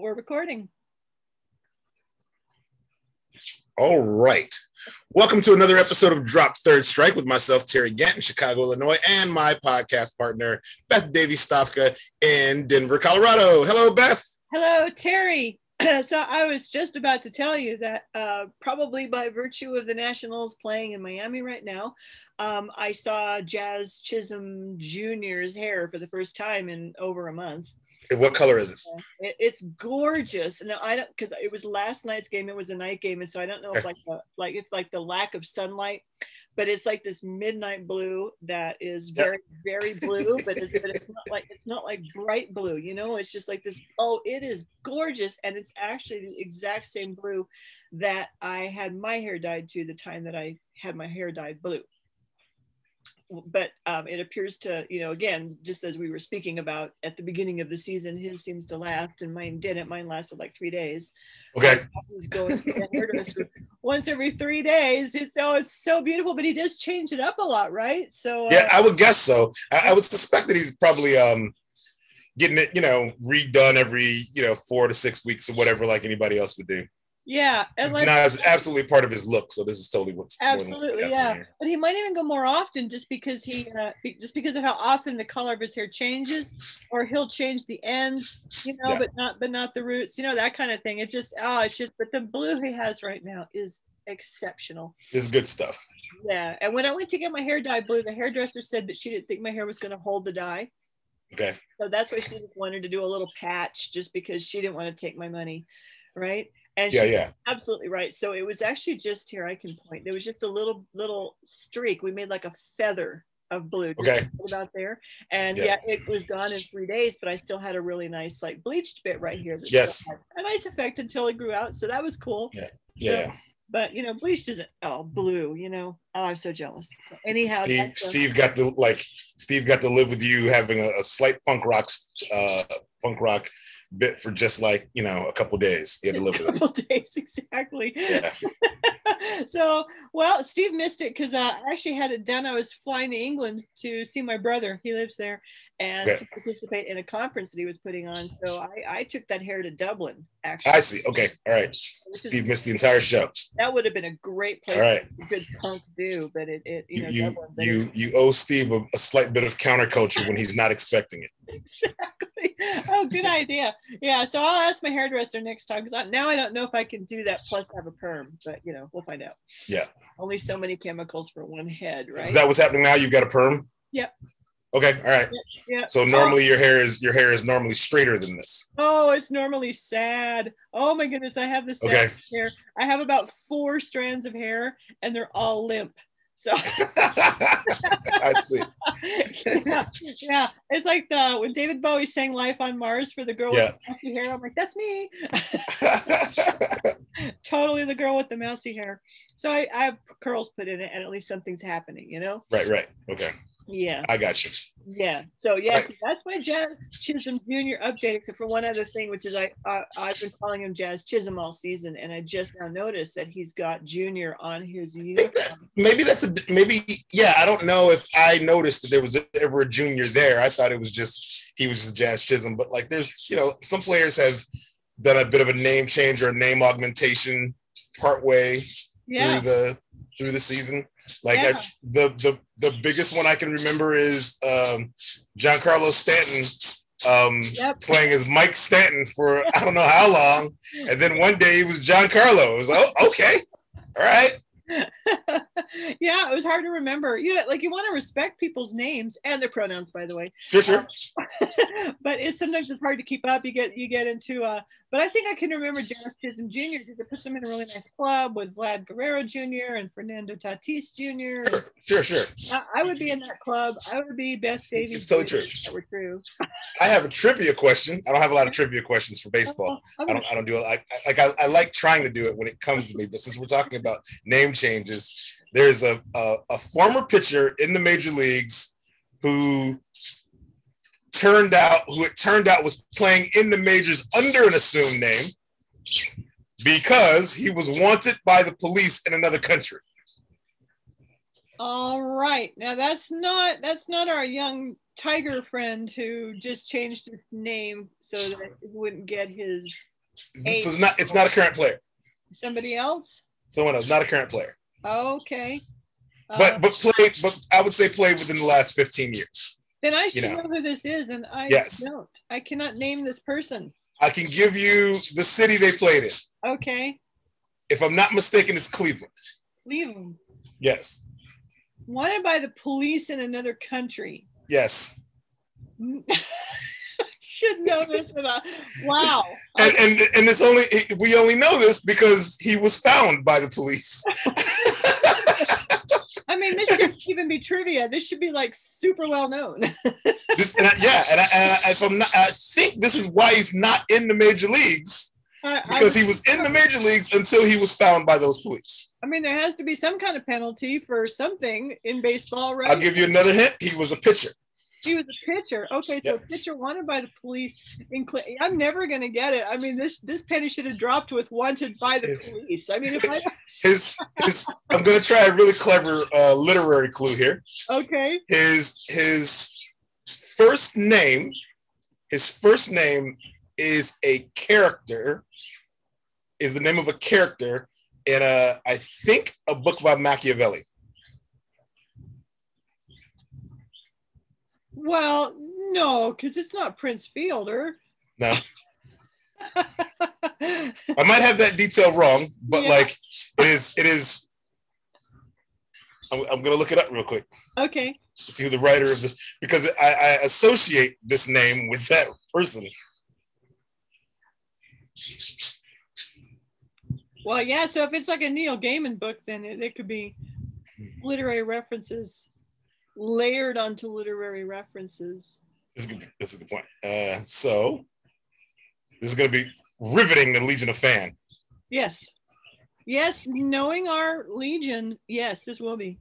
We're recording. All right. Welcome to another episode of Drop Third Strike with myself, Terry Gant in Chicago, Illinois, and my podcast partner, Beth Stavka in Denver, Colorado. Hello, Beth. Hello, Terry. So I was just about to tell you that probably by virtue of the Nationals playing in Miami right now, I saw Jazz Chisholm Jr.'s hair for the first time in over a month. What color is it? It's gorgeous. No, I don't, because it was last night's game. It was a night game, and so I don't know if it's the lack of sunlight, but it's like this midnight blue that is very, very blue. But it's not like bright blue. You know, it's just like this. Oh, it is gorgeous, and it's actually the exact same blue that I had my hair dyed to the time that I had my hair dyed blue. But it appears to, again, just as we were speaking about at the beginning of the season, his seems to last and mine didn't. Mine lasted like 3 days. Okay. I was going to the hairdresser once every 3 days. It's so beautiful, but he does change it up a lot, right? So yeah, I would guess so. I would suspect that he's probably getting it, redone every 4 to 6 weeks or whatever, like anybody else would do. Yeah, and it's absolutely part of his look. So this is totally what's absolutely But he might even go more often, just because of how often the color of his hair changes, or he'll change the ends, but not the roots, that kind of thing. But the blue he has right now is exceptional. It's good stuff. Yeah, and when I went to get my hair dyed blue, the hairdresser said that she didn't think my hair was going to hold the dye. Okay. So that's why she just wanted to do a little patch, just because she didn't want to take my money, right? And she's absolutely right. So it was actually just here, I can point. There was just a little streak. We made like a feather of blue just about there. And it was gone in 3 days, but I still had a really nice like bleached bit right here. Yes. A nice effect until it grew out. So that was cool. Yeah. So, but bleached isn't blue, Oh, I'm so jealous. So anyhow, Steve got to live with you having a slight punk rock bit for just like a couple days. He had to live with it. A couple days, exactly. Yeah. So, well, Steve missed it because I actually had it done. I was flying to England to see my brother. He lives there, and to participate in a conference that he was putting on. So I took that hair to Dublin. Actually, I see. Okay, all right. Steve missed the entire show. That would have been a great place. All right. A good punk do, but you owe Steve a slight bit of counterculture when he's not expecting it. Exactly. Oh, good idea. Yeah. So I'll ask my hairdresser next time, because now I don't know if I can do that plus have a perm, but we'll find out. Yeah. Only so many chemicals for one head, right? Is that what's happening now? You've got a perm? Yep. Okay. All right. Yeah. So normally your hair is normally straighter than this. Oh, it's normally sad. Oh my goodness. I have this hair. I have about 4 strands of hair, and they're all limp. So I see. Yeah. It's like when David Bowie sang "Life on Mars" for the girl with the mousy hair. I'm like, that's me. Totally the girl with the mousy hair. So I have curls put in it, and at least something's happening, Right. Okay. Yeah. I got you. Yeah. So so that's my Jazz Chisholm Jr. update, except for one other thing, which is I've been calling him Jazz Chisholm all season, and I just now noticed that he's got Junior on his uniform. I don't know if I noticed that there was ever a Junior there. I thought he was just Jazz Chisholm, but like there's some players have done a bit of a name change or a name augmentation partway through the season. Like the biggest one I can remember is Giancarlo Stanton playing as Mike Stanton for I don't know how long, and then one day he was Giancarlo. It was like, oh, okay, all right. Yeah, it was hard to remember. Like you want to respect people's names and their pronouns, by the way. Sure. But sometimes it's hard to keep up. You get into but I think I can remember Jazz Chisholm Jr. because it puts him in a really nice club with Vlad Guerrero Jr. and Fernando Tatis Jr. Sure. I would be in that club. I would be Beth Davies. It's totally true. That were true. I have a trivia question. I don't have a lot of trivia questions for baseball. I don't do it. I like trying to do it when it comes to me, but since we're talking about name changes, there's a former pitcher in the major leagues who it turned out was playing in the majors under an assumed name because he was wanted by the police in another country. All right. Now that's not our young tiger friend who just changed his name so that it wouldn't get his age. So it's not a current player. Somebody else? Someone else, not a current player. Okay. But I would say played within the last 15 years. Then I should know who this is, and I don't. I cannot name this person. I can give you the city they played in. Okay. If I'm not mistaken, it's Cleveland. Cleveland. Yes. Wanted by the police in another country. Yes. Should know this about. Wow. And it's only we only know this because he was found by the police. I mean, this shouldn't even be trivia. This should be like super well known. I think this is why he's not in the major leagues, because he was in the major leagues until he was found by those police. I mean, there has to be some kind of penalty for something in baseball, right? I'll give you another hint. He was a pitcher. He was a pitcher. Okay, so a pitcher wanted by the police. I'm never going to get it. I mean, this penny should have dropped with wanted by the police. I mean, if I I'm going to try a really clever literary clue here. Okay. His first name is a character. Is the name of a character in I think a book by Machiavelli. Well, no, because it's not Prince Fielder. No. I might have that detail wrong, but like it is. I'm going to look it up real quick. Okay. See who the writer of this, because I associate this name with that person. Well, yeah, so if it's like a Neil Gaiman book, then it could be literary references layered onto literary references. This is a good point. So this is going to be riveting the Legion of Fan. Yes. Yes, knowing our Legion, yes, this will be.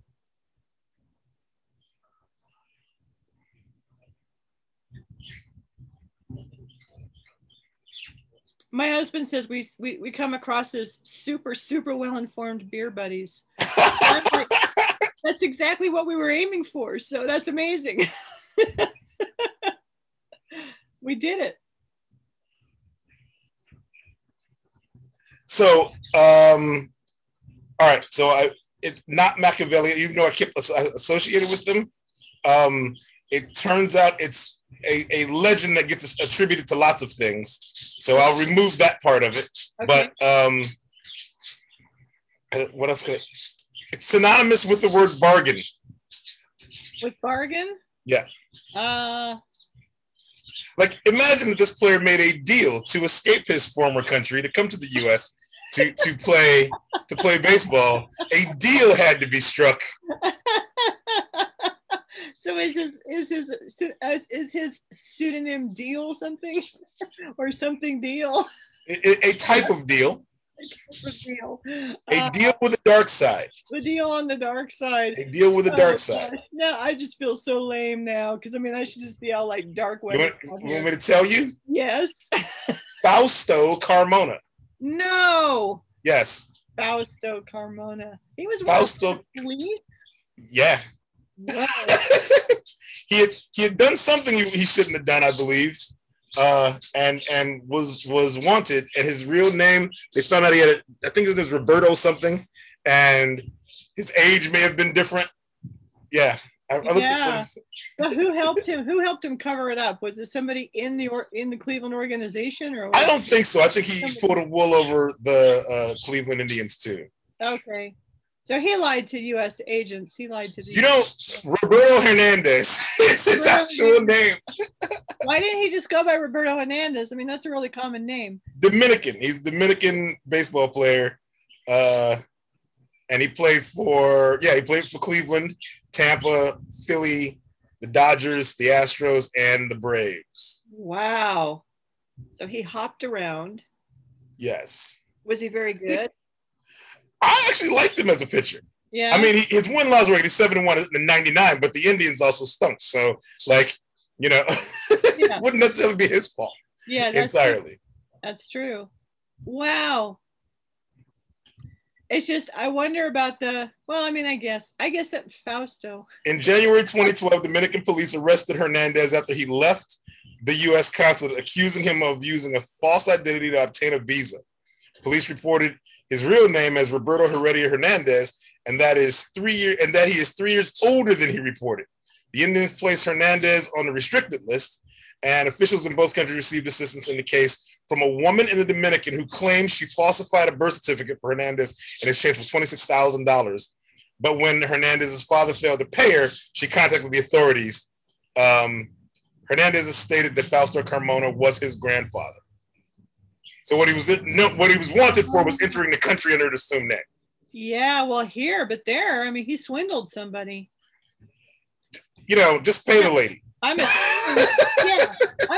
My husband says we come across as super well-informed beer buddies. Like, that's exactly what we were aiming for. So that's amazing. We did it. So, all right. So it's not Machiavelli, even though I kept associated with them. It turns out it's a legend that gets attributed to lots of things. So I'll remove that part of it. Okay. But what else could it's synonymous with the word bargain. With bargain? Yeah. Like, imagine that this player made a deal to escape his former country to come to the U.S. to play baseball. A deal had to be struck. So is his pseudonym Deal something, or something Deal? A type of deal. A deal with a dark side. The deal on the dark side. A deal with a dark side. No, I just feel so lame now, because I mean I should just be all like dark web. You want me to tell you? Yes. Fausto Carmona. No. Yes. Fausto Carmona. He was Fausto. Fleet? Yeah. Wow. he had done something he shouldn't have done, I believe. And was wanted, and his real name, they found out he had I think his name is Roberto something, and his age may have been different. Yeah. I looked at so who helped him? Who helped him cover it up? Was it somebody in the Cleveland organization, or I don't think so. I think he pulled a wool over the Cleveland Indians too. Okay. So he lied to U.S. agents. He lied to the Roberto Hernandez is his actual name. Why didn't he just go by Roberto Hernandez? I mean, that's a really common name. Dominican. He's a Dominican baseball player. And he played for Cleveland, Tampa, Philly, the Dodgers, the Astros, and the Braves. Wow. So he hopped around. Yes. Was he very good? I actually liked him as a pitcher. Yeah. I mean, his win-loss rate is 7-1 in 99, but the Indians also stunk. So, like, it wouldn't necessarily be his fault. Yeah, entirely. That's true. Wow. It's just, I wonder about well, I mean, I guess that Fausto. In January 2012, Dominican police arrested Hernandez after he left the U.S. consulate, accusing him of using a false identity to obtain a visa. Police reported his real name as Roberto Heredia Hernandez, and that he is 3 years older than he reported. The Indians placed Hernandez on the restricted list, and officials in both countries received assistance in the case from a woman in the Dominican who claimed she falsified a birth certificate for Hernandez in exchange for $26,000. But when Hernandez's father failed to pay her, she contacted the authorities. Hernandez has stated that Fausto Carmona was his grandfather. So what he was wanted for was entering the country under an assumed name. Yeah, well, here, but there, I mean, he swindled somebody. Just pay the lady. I'm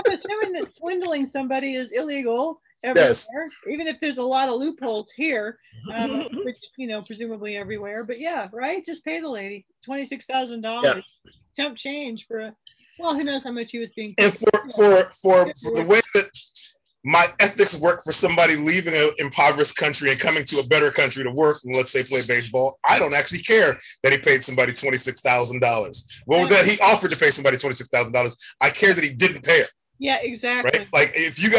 assuming that swindling somebody is illegal everywhere, yes. Even if there's a lot of loopholes here, which, presumably everywhere. But yeah, right? Just pay the lady $26,000. Yeah. Chump change for well, who knows how much he was being paid. And for the way that my ethics work for somebody leaving an impoverished country and coming to a better country to work, and let's say play baseball, I don't actually care that he paid somebody $26,000. What was that? He offered to pay somebody $26,000. I care that he didn't pay her. Yeah, exactly. Right? Like if you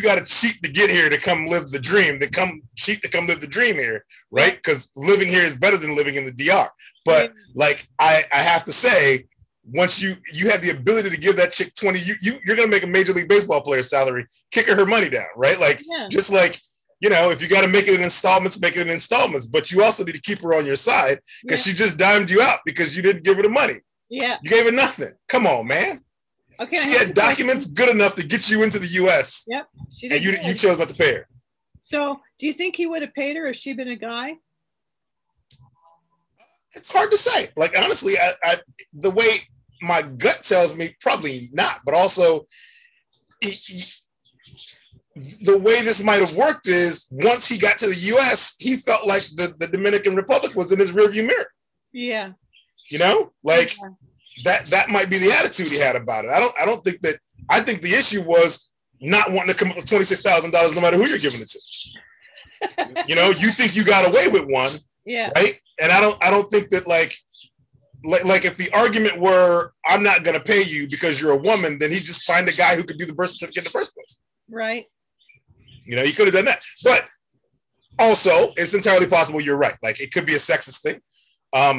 gotta cheat to get here to come live the dream, then come cheat to come live the dream here, right? Because living here is better than living in the DR. But like I have to say, once you have the ability to give that chick 20, you're gonna make a Major League Baseball player salary, kicking her money down, right? Like just like if you got to make it in installments, make it in installments. But you also need to keep her on your side because she just dimed you out because you didn't give her the money. Yeah, you gave her nothing. Come on, man. Okay, she had documents good enough to get you into the U.S. Yep, she did. And you chose not to pay her. So, do you think he would have paid her if she'd been a guy? It's hard to say. Like honestly, I the way my gut tells me, probably not. But also, the way this might have worked is once he got to the U.S., he felt like the Dominican Republic was in his rearview mirror. Yeah. That might be the attitude he had about it. I don't think that. I think the issue was not wanting to come up with $26,000 no matter who you're giving it to. You think you got away with one, right? And I don't think that like if the argument were I'm not going to pay you because you're a woman, then he'd just find a guy who could do the birth certificate in the first place. Right. He could have done that. But also, it's entirely possible you're right. Like it could be a sexist thing. I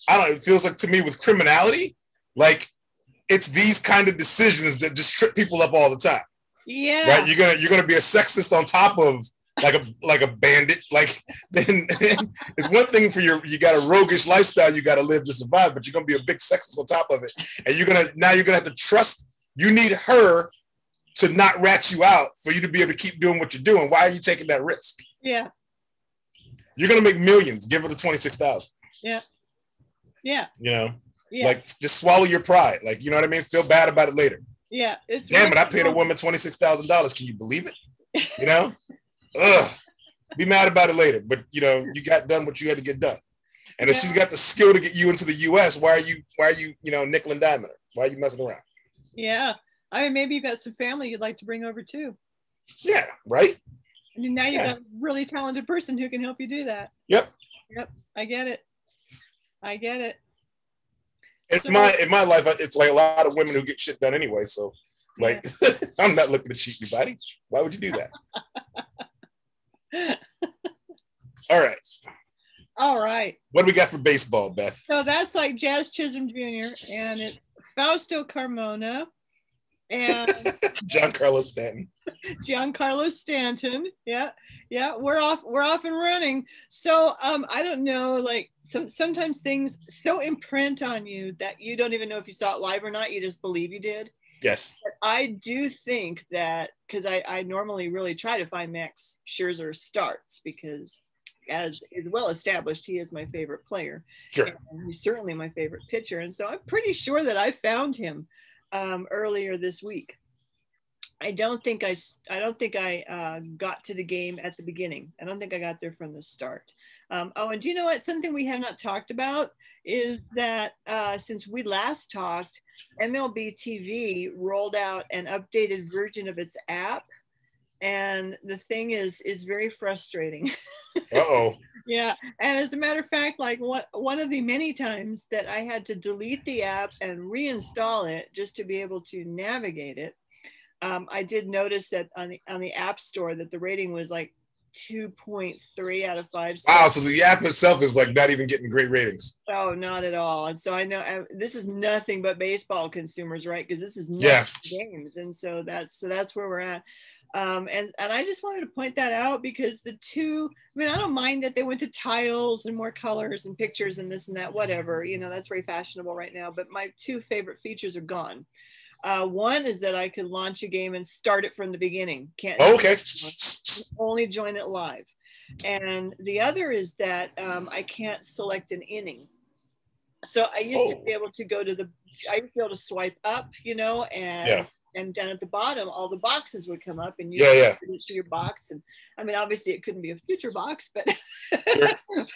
don't know. It feels like to me with criminality, like it's these kind of decisions that just trip people up all the time. Yeah. Right. You're gonna be a sexist on top of like a bandit. Like then it's one thing for you got a roguish lifestyle you got to live to survive, but you're gonna be a big sexist on top of it, and you're gonna have to trust. You need her to not rat you out for you to be able to keep doing what you're doing. Why are you taking that risk? Yeah. You're gonna make millions. Give her the $26,000. Yeah. Yeah. Like just swallow your pride. Like, you know what I mean? Feel bad about it later. Yeah. It's damn it. I paid a woman $26,000. Can you believe it? Ugh. Be mad about it later. But you got done what you had to get done. And if she's got the skill to get you into the US, why are you nickel and diming her? Why are you messing around? Yeah. I mean, maybe you've got some family you'd like to bring over too. Yeah, right? I mean, now you've got a really talented person who can help you do that. Yep. I get it. In my life, it's like a lot of women who get shit done anyway. So, like, I'm not looking to cheat anybody. Why would you do that? All right. What do we got for baseball, Beth? So that's like Jazz Chisholm Jr. and it's Fausto Carmona and Giancarlo Stanton. Yeah. We're off and running. So I don't know, like sometimes things so imprint on you that you don't even know if you saw it live or not. You just believe you did. Yes. But I do think that because I normally really try to find Max Scherzer starts because as is well established, he is my favorite player. Sure. And he's certainly my favorite pitcher. And so I'm pretty sure that I found him earlier this week. I don't think I got to the game at the beginning. I don't think I got there from the start. And do you know what? Something we have not talked about is that since we last talked, MLB TV rolled out an updated version of its app. And the thing is very frustrating. Uh-oh. Yeah. And as a matter of fact, like one of the many times that I had to delete the app and reinstall it just to be able to navigate it, I did notice that on the App Store that the rating was like 2.3 out of 5 stars. Wow, so the app itself is like not even getting great ratings. Oh, not at all. And so I know this is nothing but baseball consumers, right? Because this is not games, and so that's where we're at. And I just wanted to point that out because the two, I mean, I don't mind that they went to tiles and more colors and pictures and this and that, whatever, you know, that's very fashionable right now. But my two favorite features are gone. One is that I could launch a game and start it from the beginning. Can't only join it live. And the other is that I can't select an inning. So I used to be able to go to I used to be able to swipe up, you know, and down at the bottom, all the boxes would come up and you put it to your box. And I mean, obviously it couldn't be a future box, but sure.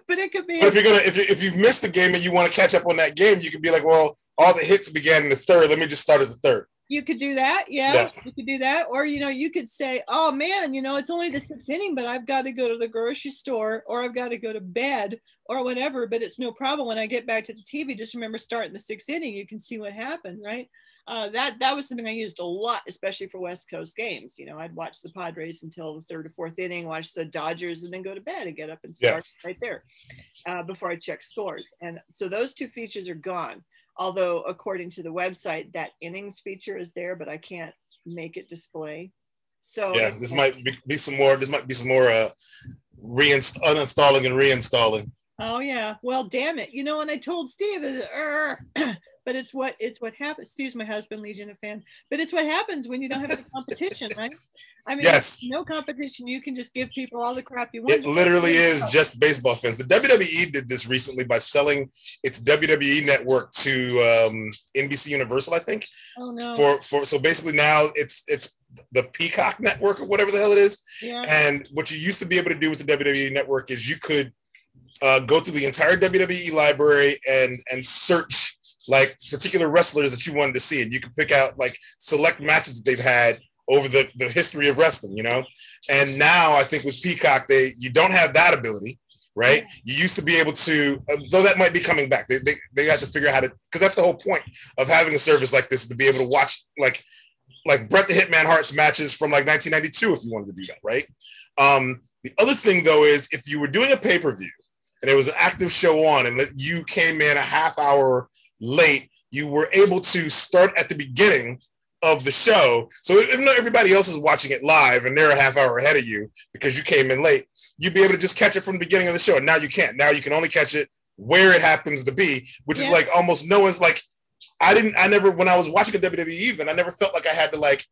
But it could be. But if you missed the game and you want to catch up on that game, you could be like, well, all the hits began in the third. Let me just start at the third. You could do that. Yeah, you could do that. Or, you know, you could say, oh man, you know, it's only the 6th inning, but I've got to go to the grocery store or I've got to go to bed or whatever, but it's no problem. When I get back to the TV, just remember starting the 6th inning, you can see what happened, right? That was something I used a lot, especially for West Coast games. You know, I'd watch the Padres until the 3rd or 4th inning, watch the Dodgers, and then go to bed and get up and start right there before I check scores. And so those two features are gone. Although, according to the website, that innings feature is there, but I can't make it display. So yeah, this might be some more. This might be some more uninstalling and reinstalling. Oh yeah, well, damn it, you know. And I told Steve, but it's what happens. Steve's my husband, Legion of fan. But it's what happens when you don't have any competition, right? I mean, no competition. You can just give people all the crap you want. It literally is just baseball fans. The WWE did this recently by selling its WWE network to NBC Universal, I think. Oh no. For so basically now it's the Peacock network or whatever the hell it is. Yeah. And what you used to be able to do with the WWE network is you could go through the entire WWE library and search like particular wrestlers that you wanted to see, and you could pick out like select matches that they've had over the history of wrestling, you know. And now I think with Peacock, you don't have that ability, right? You used to be able to, though that might be coming back. They got to figure out how to, because that's the whole point of having a service like this, is to be able to watch like Bret the Hitman Hart's matches from like 1992 if you wanted to do that, right? The other thing though is if you were doing a pay-per-view and there was an active show on and you came in a half hour late, you were able to start at the beginning of the show. So even though everybody else is watching it live and they're a half hour ahead of you because you came in late, you'd be able to just catch it from the beginning of the show. And now you can't. Now you can only catch it where it happens to be, which is like almost no one's like, I never, when I was watching a WWE even, I never felt like I had to like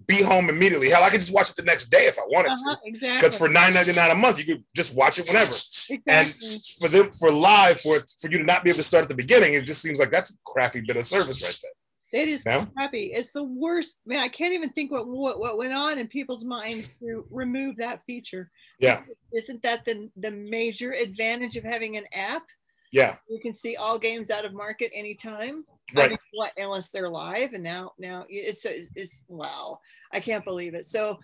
be home immediately. Hell, I could just watch it the next day if I wanted to. Exactly. Because for $9.99 a month, you could just watch it whenever. Exactly. And for live, for you to not be able to start at the beginning, it just seems like that's a crappy bit of service right there. It is crappy. It's the worst. Man, I can't even think what went on in people's minds to remove that feature. Yeah. Isn't that the major advantage of having an app? Yeah. You can see all games out of market anytime. Right. I mean, unless they're live, and now it's wow. I can't believe it. So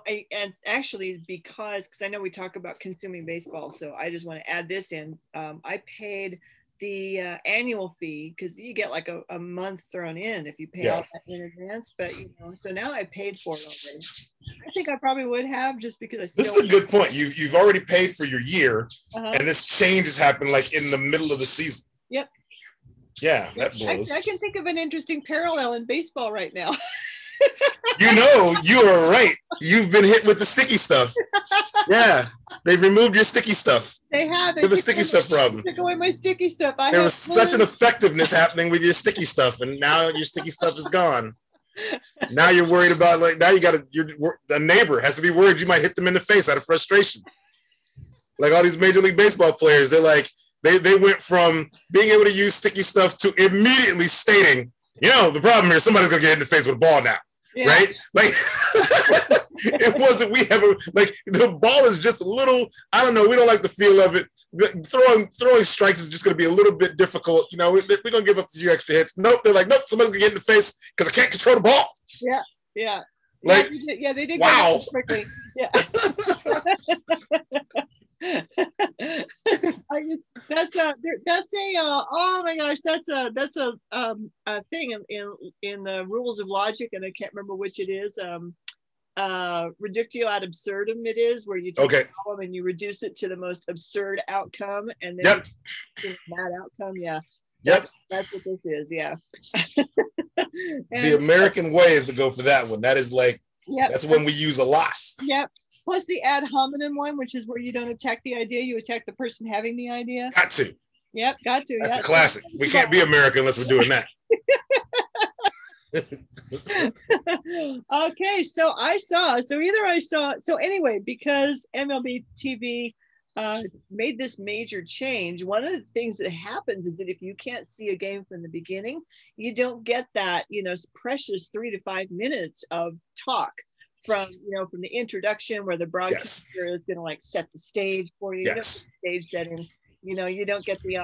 and actually because I know we talk about consuming baseball, so I just want to add this in. I paid the annual fee because you get like a month thrown in if you pay all that in advance. But you know, so now I paid for it already. I think I probably would have just because This is a good point. You've already paid for your year, and this change has happened like in the middle of the season. Yep. Yeah, that blows. I can think of an interesting parallel in baseball right now. You know, you are right. You've been hit with the sticky stuff. Yeah, they've removed your sticky stuff. They have. They have a sticky stuff problem. Took away my sticky stuff. There was such an effectiveness happening with your sticky stuff, and now your sticky stuff is gone. Now you're worried about the neighbor has to be worried you might hit them in the face out of frustration. Like all these Major League Baseball players, they're like they went from being able to use sticky stuff to immediately stating, you know, the problem here, somebody's gonna get hit in the face with a ball now. Yeah. Right? Like it wasn't, the ball is just a little, I don't know, we don't like the feel of it. Throwing strikes is just going to be a little bit difficult. You know, we're going to give up a few extra hits. Nope. They're like, nope, somebody's going to get in the face because I can't control the ball. Yeah. Like, yeah, they did. Wow. Go quickly. Yeah. Oh my gosh, that's a thing in the rules of logic, and I can't remember which it is. Reductio ad absurdum it is, where you take a problem and you reduce it to the most absurd outcome, and then that outcome. That's what this is. The American way is to go for that one. That is like, that's one we use a lot. Plus the ad hominem one, which is where you don't attack the idea, you attack the person having the idea. Got to. Got to. That's a classic. We can't be American unless we're doing that. Okay, so anyway, because MLB TV made this major change, one of the things that happens is that if you can't see a game from the beginning, you don't get that, precious 3 to 5 minutes of talk from the introduction, where the broadcaster is going to like set the stage for you. Stage setting. You don't get the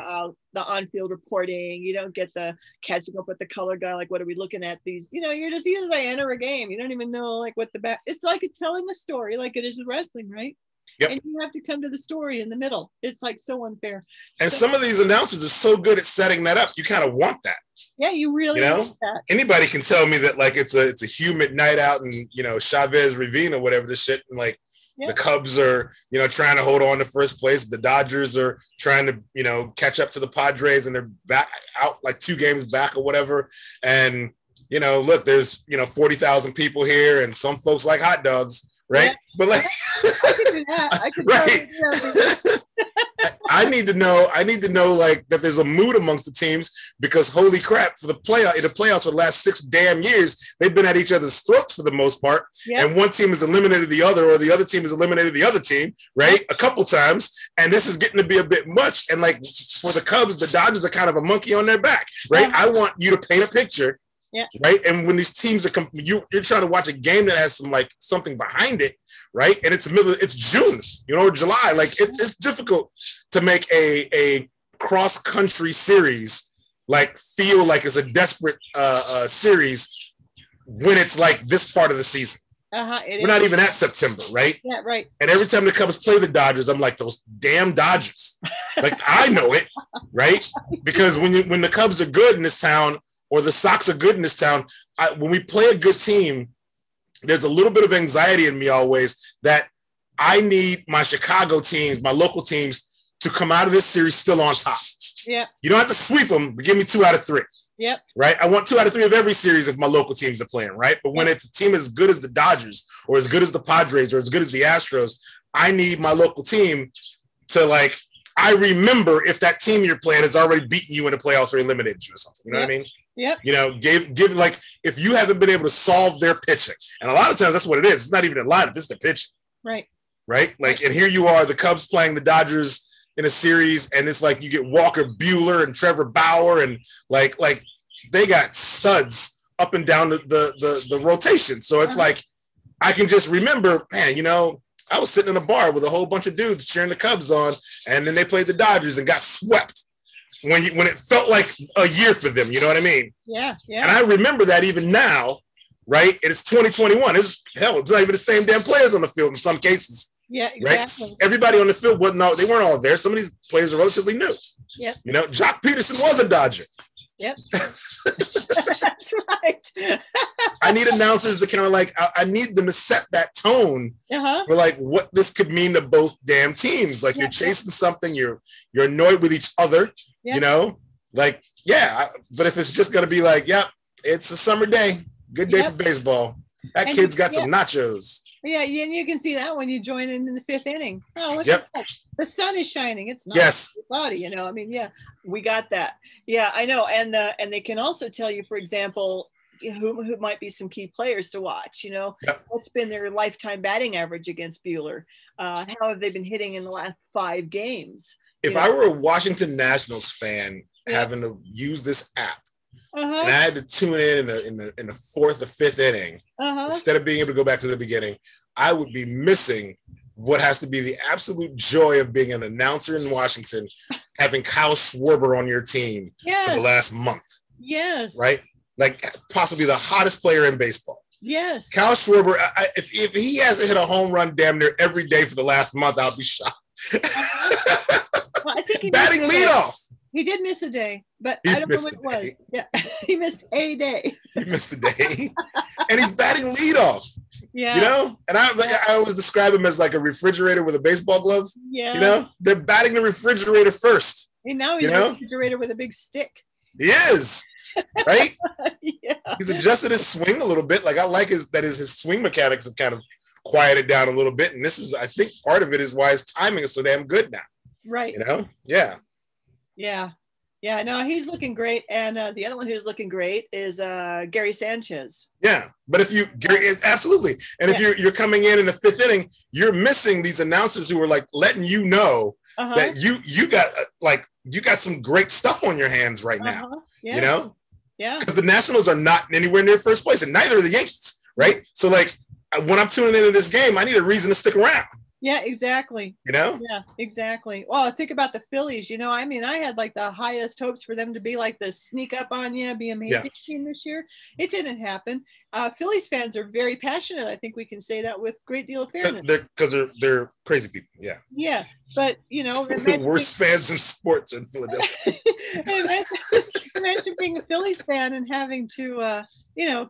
on-field reporting. You don't get the catching up with the color guy. Like, what are we looking at? These, you're just usually enter a game. You don't even know like what the back. It's like telling a story, like it is with wrestling, right? And you have to come to the story in the middle. It's like so unfair. And some of these announcers are so good at setting that up. You kind of want that. Yeah, you really want that. Anybody can tell me that like it's a humid night out in Chavez Ravine or whatever the shit, and like the Cubs are trying to hold on to first place. The Dodgers are trying to catch up to the Padres, and they're back out like 2 games back or whatever. And look, there's 40,000 people here, and some folks like hot dogs. Right. But like, I could do that. I need to know like that there's a mood amongst the teams, because holy crap, for the playoffs for the last 6 damn years, they've been at each other's throats for the most part. And one team has eliminated the other, or the other team has eliminated the other team, right? A couple times. And this is getting to be a bit much. And like for the Cubs, the Dodgers are kind of a monkey on their back, right? I want you to paint a picture. Right. And when these teams are you're trying to watch a game that has something behind it, right? And it's June, or July. Like it's difficult to make a cross country series like feel like it's a desperate series when it's like this part of the season. We're not even at September, right? Yeah, right. And every time the Cubs play the Dodgers, I'm like, those damn Dodgers. Like I know it, right? Because when the Cubs are good in this town, or the Sox are good in this town, when we play a good team, there's a little bit of anxiety in me always that I need my Chicago teams, my local teams, to come out of this series still on top. Yeah. You don't have to sweep them, but give me 2 out of 3. Yep. Right? I want 2 out of 3 of every series if my local teams are playing, right? But when it's a team as good as the Dodgers, or as good as the Padres, or as good as the Astros, I need my local team to like, I remember if that team you're playing has already beaten you in the playoffs or eliminated you or something. You know what I mean? Yep. Give like, if you haven't been able to solve their pitching, and a lot of times that's what it is. It's not even a lineup, it's the pitching. Right. Like, and here you are, the Cubs playing the Dodgers in a series, and it's like you get Walker Buehler and Trevor Bauer, and like they got studs up and down the rotation. So it's like I can just remember, man, I was sitting in a bar with a whole bunch of dudes cheering the Cubs on, and then they played the Dodgers and got swept. When it felt like a year for them, you know what I mean? Yeah. And I remember that even now, right? And it's 2021. It's not even the same damn players on the field in some cases. Yeah, exactly. Right? Everybody on the field they weren't all there. Some of these players are relatively new. Yeah. Jock Peterson was a Dodger. Yep. That's right. I need announcers that kind of like, I need them to set that tone for like what this could mean to both damn teams. Like you're chasing something, you're annoyed with each other, like, but if it's just going to be like, it's a summer day, good day for baseball. That kid's got some nachos. Yeah, and you can see that when you join in the 5th inning. Oh, look at that. The sun is shining. It's not cloudy, I mean, we got that. Yeah, I know. And they can also tell you, for example, who might be some key players to watch, what's been their lifetime batting average against Buehler? How have they been hitting in the last 5 games? If I were a Washington Nationals fan having to use this app, and I had to tune in the 4th or 5th inning, instead of being able to go back to the beginning, I would be missing what has to be the absolute joy of being an announcer in Washington, having Kyle Schwarber on your team for the last month. Yes. Right? Like possibly the hottest player in baseball. Yes. Kyle Schwarber, if he hasn't hit a home run damn near every day for the last month, I'll be shocked. Well, I think he batting leadoff. He did miss a day, but I don't know what it was. Yeah, he missed a day. He missed a day, and he's batting leadoff. Yeah, you know. And I always describe him as like a refrigerator with a baseball glove. Yeah, you know, they're batting the refrigerator first. And now he's a refrigerator with a big stick. He is, right? Yeah, he's adjusted his swing a little bit. Like I like his swing mechanics have kind of quieted down a little bit, and this is, I think, part of it is why his timing is so damn good now. Right. You know? Yeah. Yeah. Yeah. No, he's looking great. And the other one who's looking great is Gary Sanchez. Yeah. But if Gary is absolutely. And if you're coming in the fifth inning, you're missing these announcers who are like letting you know that you got some great stuff on your hands right now. Yeah. You know? Yeah. Because the Nationals are not anywhere near first place, and neither are the Yankees, right? So like when I'm tuning into this game, I need a reason to stick around. Yeah, exactly. You know? Yeah, exactly. Well, think about the Phillies. You know, I mean, I had like the highest hopes for them to be like the sneak up on you, be amazing team this year. It didn't happen. Phillies fans are very passionate. I think we can say that with a great deal of fairness. Because they're crazy people. Yeah. Yeah, but you know, the worst fans in sports in Philadelphia. Imagine being a Phillies fan and having to,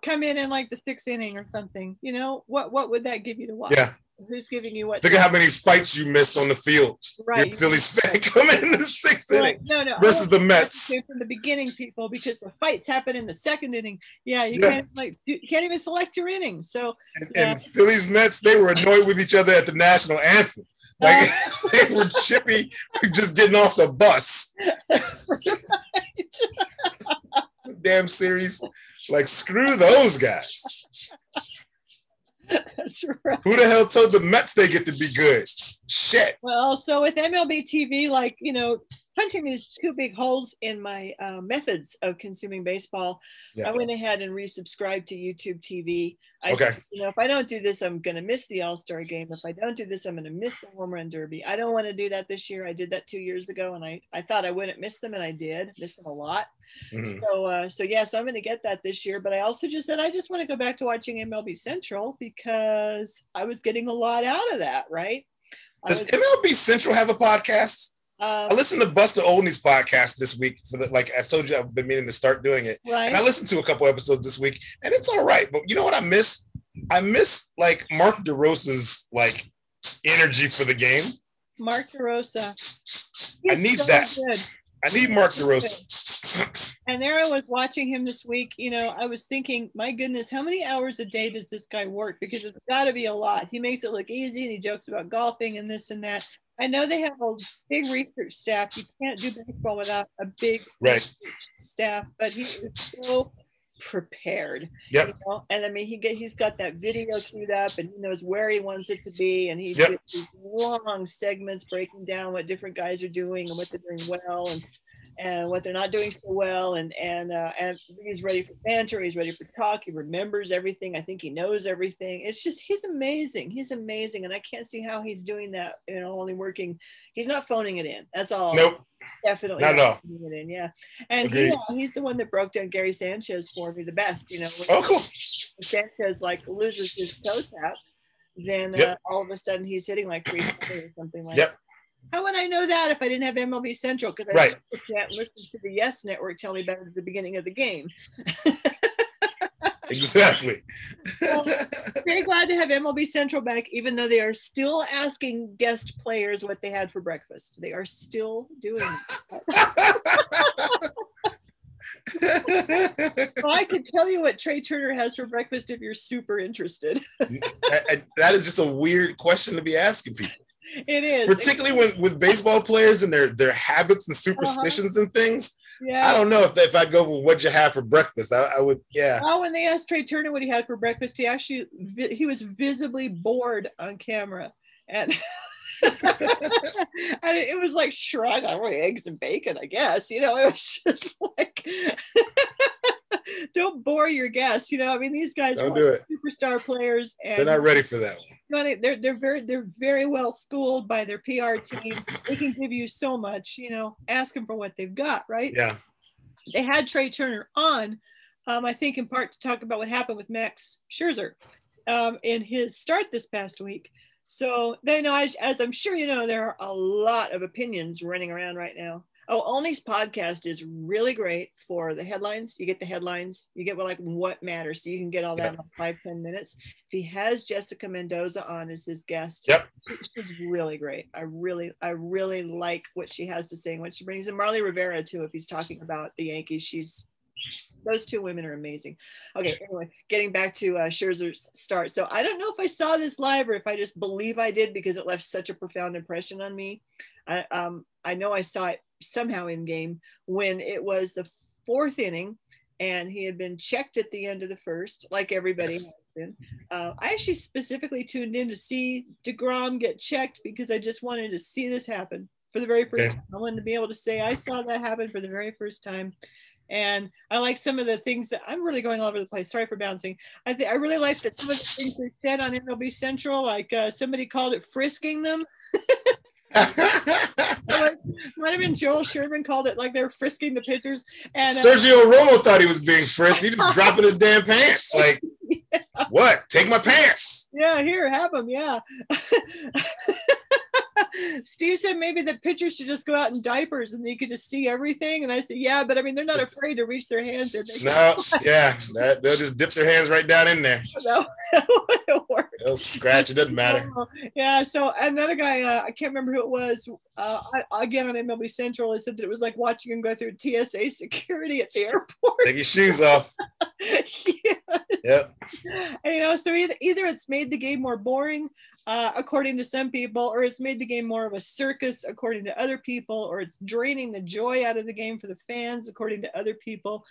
come in like the sixth inning or something. You know, what would that give you to watch? Yeah. Who's giving you what? Think of how many fights you missed on the field. Right. Phillies fan coming in the sixth inning versus the Mets. From the beginning, people, because the fights happen in the second inning. Yeah, you can't even select your inning. So and Phillies Mets, they were annoyed with each other at the national anthem. Like they were chippy, just getting off the bus. Damn series, like screw those guys. That's right. Who the hell told the Mets they get to be good? Shit. Well, so with MLB TV, punching these two big holes in my methods of consuming baseball, I went ahead and resubscribed to YouTube TV. If I don't do this, I'm going to miss the All-Star game. If I don't do this, I'm going to miss the Home Run Derby. I don't want to do that this year. I did that 2 years ago, and I thought I wouldn't miss them, and I did. Missed them a lot. Mm-hmm. So I'm going to get that this year. But I also just said I just want to go back to watching MLB Central because I was getting a lot out of that, right? Does MLB Central have a podcast? I listened to Buster Olney's podcast this week I told you I've been meaning to start doing it. Right. And I listened to a couple episodes this week and it's all right. But you know what I miss? I miss like Mark DeRosa's like energy for the game. Mark DeRosa. I need that. Good. I need Mark DeRosa. And there I was watching him this week. You know, I was thinking, my goodness, how many hours a day does this guy work? Because it's got to be a lot. He makes it look easy and he jokes about golfing and this and that. I know they have a big research staff. You can't do baseball without a big staff, but he is so prepared. Yep. You know? And I mean, he's got that video queued up and he knows where he wants it to be. And he did these long segments breaking down what different guys are doing and what they're doing well and what they're not doing so well. And he's ready for banter. He's ready for talk. He remembers everything. I think he knows everything. It's just, he's amazing. He's amazing. And I can't see how he's doing that, only working. He's not phoning it in. That's all. Nope. Definitely not at all. It in, yeah. And he's the one that broke down Gary Sanchez for me the best, cool. Sanchez loses his toe tap, then all of a sudden he's hitting like 320 or something like that. How would I know that if I didn't have MLB Central? Because I can't listen to the Yes Network tell me about it at the beginning of the game. Exactly. So, very glad to have MLB Central back, even though they are still asking guest players what they had for breakfast. They are still doing that. Well, I can tell you what Trey Turner has for breakfast if you're super interested. That is just a weird question to be asking people. It is. Particularly with baseball players and their habits and superstitions and things. Yeah. I don't know if I'd go with what you have for breakfast. I would, Well, when they asked Trey Turner what he had for breakfast, he was visibly bored on camera. And and it was like, shrug, I want eggs and bacon, I guess. It was just like, don't bore your guests. I mean, these guys are superstar players, and they're not ready for that one. They're very well schooled by their PR team. They can give you so much. Ask them for what they've got, right? Yeah. They had Trey Turner on I think in part to talk about what happened with Max Scherzer in his start this past week. So they know, as I'm sure you know, there are a lot of opinions running around right now. Oh, Olney's podcast is really great for the headlines. You get the headlines, you get what matters. So you can get all that in like 5-10 minutes. He has Jessica Mendoza on as his guest. Yep. She's really great. I really like what she has to say and what she brings. And Marley Rivera too, if he's talking about the Yankees, those two women are amazing. Okay, anyway, getting back to Scherzer's start. So I don't know if I saw this live or if I just believe I did because it left such a profound impression on me. I know I saw it somehow in game when it was the 4th inning and he had been checked at the end of the first, like everybody has been. I actually specifically tuned in to see DeGrom get checked because I just wanted to see this happen for the very first time. I wanted to be able to say I saw that happen for the very first time. And I like some of the things that I'm really going all over the place. Sorry for bouncing. I really like that some of the things they said on MLB Central, like somebody called it frisking them. Might have been Joel Sherman called it like they're frisking the pitchers. And Sergio Romo thought he was being frisked. He just dropping his damn pants. Like, what? Take my pants. Yeah, here, have them. Yeah. Steve said maybe the pitchers should just go out in diapers and they could just see everything. And I said, yeah, but I mean, they're not afraid to reach their hands in. They'll just dip their hands right down in there. That would work. They'll scratch. It doesn't matter. Yeah. So another guy, I can't remember who it was. Again on MLB Central, I said that it was like watching him go through TSA security at the airport. Take your shoes off. Yeah. Yep. And, you know, so either it's made the game more boring, according to some people, or it's made the game more of a circus, according to other people, or it's draining the joy out of the game for the fans, according to other people.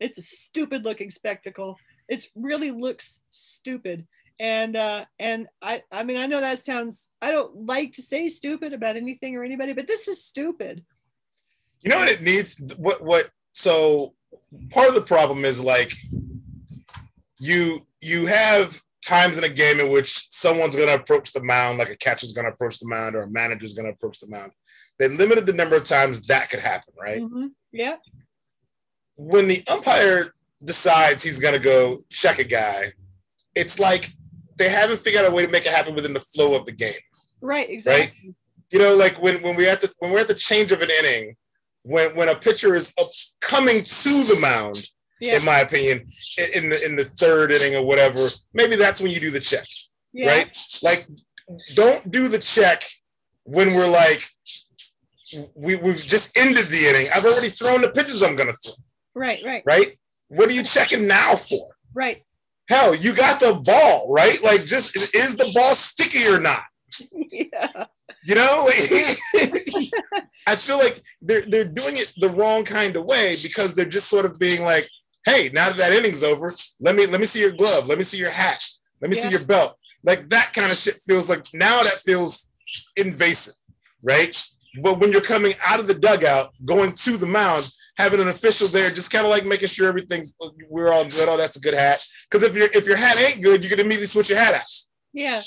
It's a stupid looking spectacle. It really looks stupid. And I mean, I know that sounds, I don't like to say stupid about anything or anybody, but this is stupid. You know what it needs? So part of the problem is like you have times in a game in which someone's going to approach the mound, like a catcher's going to approach the mound or a manager's going to approach the mound. They limited the number of times that could happen, right? Mm-hmm. Yeah. When the umpire decides he's going to go check a guy, it's like they haven't figured out a way to make it happen within the flow of the game. Right, exactly. Right? You know, like when we're at the change of an inning, when a pitcher is coming to the mound, in my opinion, in the 3rd inning or whatever, maybe that's when you do the check, right? Like, don't do the check when we're like, we've just ended the inning. I've already thrown the pitches I'm going to throw. Right? What are you checking now for? Right. Hell, you got the ball, right? Like, just, is the ball sticky or not? Yeah. You know, I feel like they're doing it the wrong kind of way because they're just sort of being like, hey, now that inning's over, let me see your glove, let me see your hat, let me see your belt. Like that kind of shit feels like, now that feels invasive, right? But when you're coming out of the dugout, going to the mound, having an official there, just kind of like making sure we're all good. Oh, that's a good hat. Because if your hat ain't good, you can immediately switch your hat out. Yeah.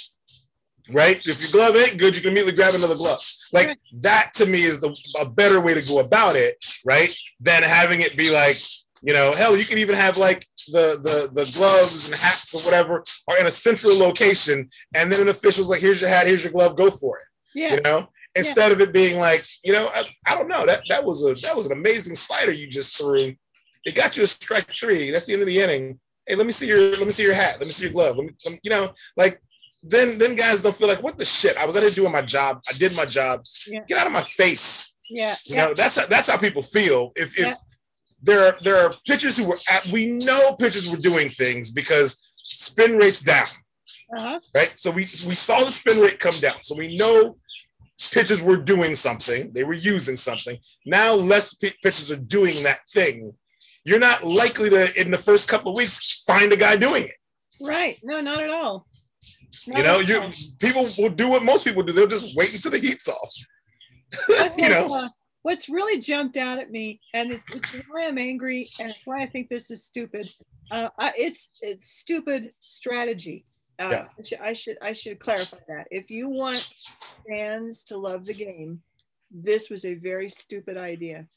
Right? If your glove ain't good, you can immediately grab another glove. Like that to me is a better way to go about it, right? Than having it be like, you know, hell, you can even have like the gloves and hats or whatever are in a central location, and then an official's like, here's your hat, here's your glove, go for it. Yeah. You know? Instead of it being like, you know, I don't know, that was an amazing slider you just threw. It got you a strike 3. That's the end of the inning. Hey, let me see your hat, let me see your glove. Let me, you know, like then guys don't feel like, what the shit? I was out here doing my job. I did my job. Yeah. Get out of my face. Yeah. You know, that's how people feel. If there are pitchers who we know pitchers were doing things because spin rate's down. Right? So we saw the spin rate come down. So we know pitchers were doing something. They were using something. Now less pitchers are doing that thing. You're not likely to, in the first couple of weeks, find a guy doing it. Right. No, not at all. People will do what most people do. They'll just wait until the heat's off. You know. What's really jumped out at me, and it's why I'm angry, and it's why I think this is stupid. It's stupid strategy. I should clarify that. If you want fans to love the game, this was a very stupid idea,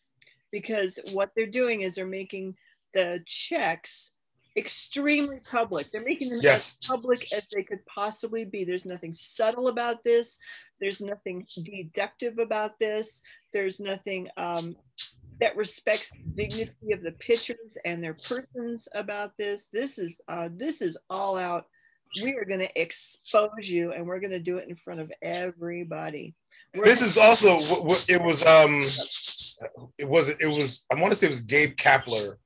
because what they're doing is they're making the checks extremely public. They're making them Yes. as public as they could possibly be. There's nothing subtle about this. There's nothing deductive about this. There's nothing that respects the dignity of the pitchers and their persons about this. This is all out. We are going to expose you, and we're going to do it in front of everybody. This is also it was. I want to say it was Gabe Kapler,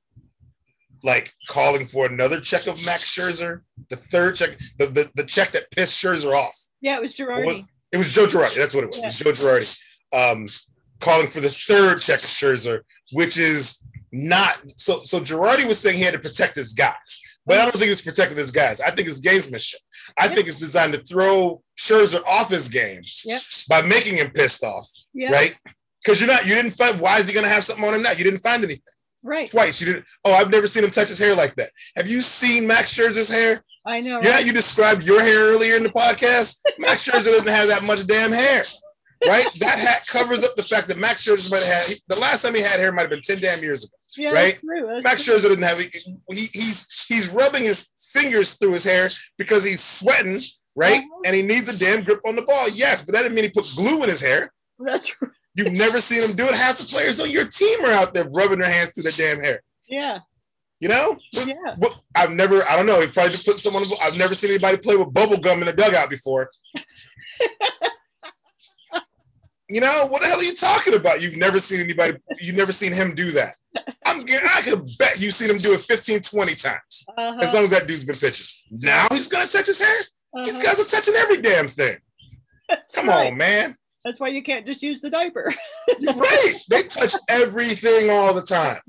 like calling for another check of Max Scherzer, the third check, the check that pissed Scherzer off. Yeah, it was Girardi. It was Joe Girardi. That's what it was. Yeah. It was Joe Girardi. Calling for the third check of Scherzer, which is not so. So Girardi was saying he had to protect his guys, but I don't think it's protecting his guys. I think it's gamesmanship. I think it's designed to throw Scherzer off his game by making him pissed off, right? Because you didn't find. Why is he going to have something on him now? You didn't find anything. Right. Twice. You didn't. Oh, I've never seen him touch his hair like that. Have you seen Max Scherzer's hair? I know. Yeah, you described your hair earlier in the podcast. Max Scherzer doesn't have that much damn hair. Right? That hat covers up the fact that Max Scherzer might have had, the last time he had hair might have been 10 damn years ago. Yeah, right? Max Scherzer didn't have, he's rubbing his fingers through his hair because he's sweating, right? And he needs a damn grip on the ball. Yes, but that didn't mean he put glue in his hair. That's right. You've never seen him do it. Half the players on your team are out there rubbing their hands through their damn hair. Yeah. You know? Yeah. But I don't know. He probably just put someone, I've never seen anybody play with bubble gum in the dugout before. You know, what the hell are you talking about? You've never seen him do that. I could bet you've seen him do it 15, 20 times. As long as that dude's been pitching. Now he's going to touch his hair? These guys are touching every damn thing. Come on, man. That's why you can't just use the diaper. You're right. They touch everything all the time.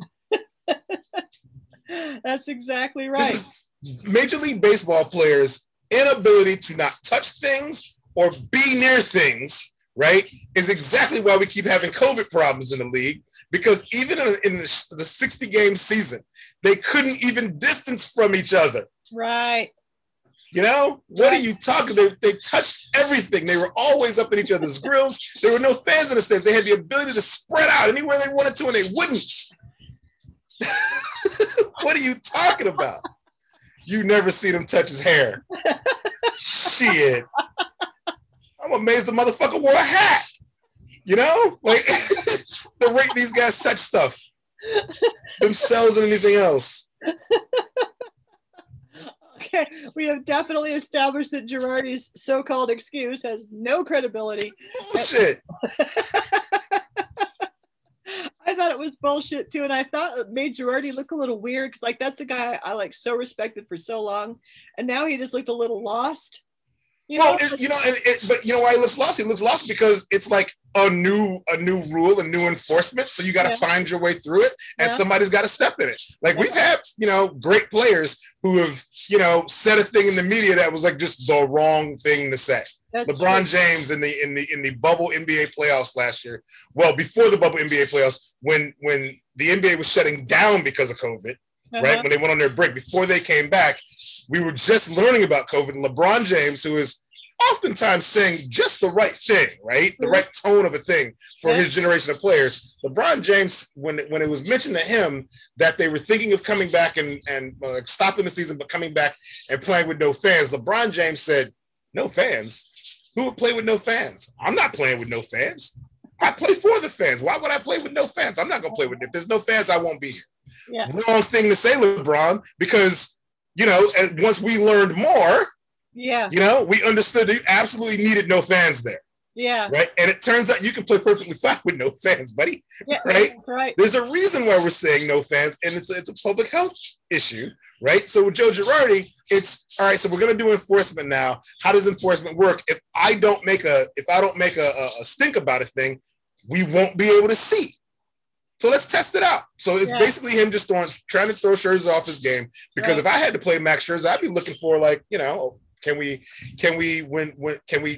That's exactly right. This is Major League Baseball players' inability to not touch things or be near things, right, is exactly why we keep having COVID problems in the league, because even in the 60-game season, they couldn't even distance from each other. Right. You know, what are you talking? They touched everything. They were always up in each other's grills. There were no fans in the stands. They had the ability to spread out anywhere they wanted to, and they wouldn't. What are you talking about? You never seen him touch his hair. Shit. I'm amazed the motherfucker wore a hat. You know? Like, the rate these guys touch stuff. Themselves and anything else. Okay, we have definitely established that Girardi's so-called excuse has no credibility. Bullshit. I thought it was bullshit too, and I thought it made Girardi look a little weird because, like, that's a guy I like so respected for so long, and now he just looked a little lost. But you know why he looks lost? He looks lost because it's like a new rule, a new enforcement. So you got to find your way through it, and somebody's got to step in it. Like we've had, great players who have, said a thing in the media that was like just the wrong thing to say. That's LeBron James in the bubble NBA playoffs last year. Well, before the bubble NBA playoffs, when the NBA was shutting down because of COVID, right? When they went on their break, before they came back, we were just learning about COVID, and LeBron James, who is oftentimes saying just the right thing, right? The right tone of a thing for his generation of players. LeBron James, when it was mentioned to him that they were thinking of coming back and stopping the season, but coming back and playing with no fans, LeBron James said, "No fans? Who would play with no fans? I'm not playing with no fans. I play for the fans. Why would I play with no fans? I'm not going to play with them. If there's no fans, I won't be here." Yeah. Wrong thing to say, LeBron, because once we learned more, we understood that you absolutely needed no fans there. Yeah. Right. And it turns out you can play perfectly fine with no fans, buddy. Yeah, right. There's a reason why we're saying no fans, and it's a public health issue, right? So with Joe Girardi, it's all right. So we're going to do enforcement now. How does enforcement work? If I don't make a stink about a thing, we won't be able to see. So let's test it out. So it's basically him just trying to throw Scherzer off his game. Because if I had to play Max Scherzer, I'd be looking for can we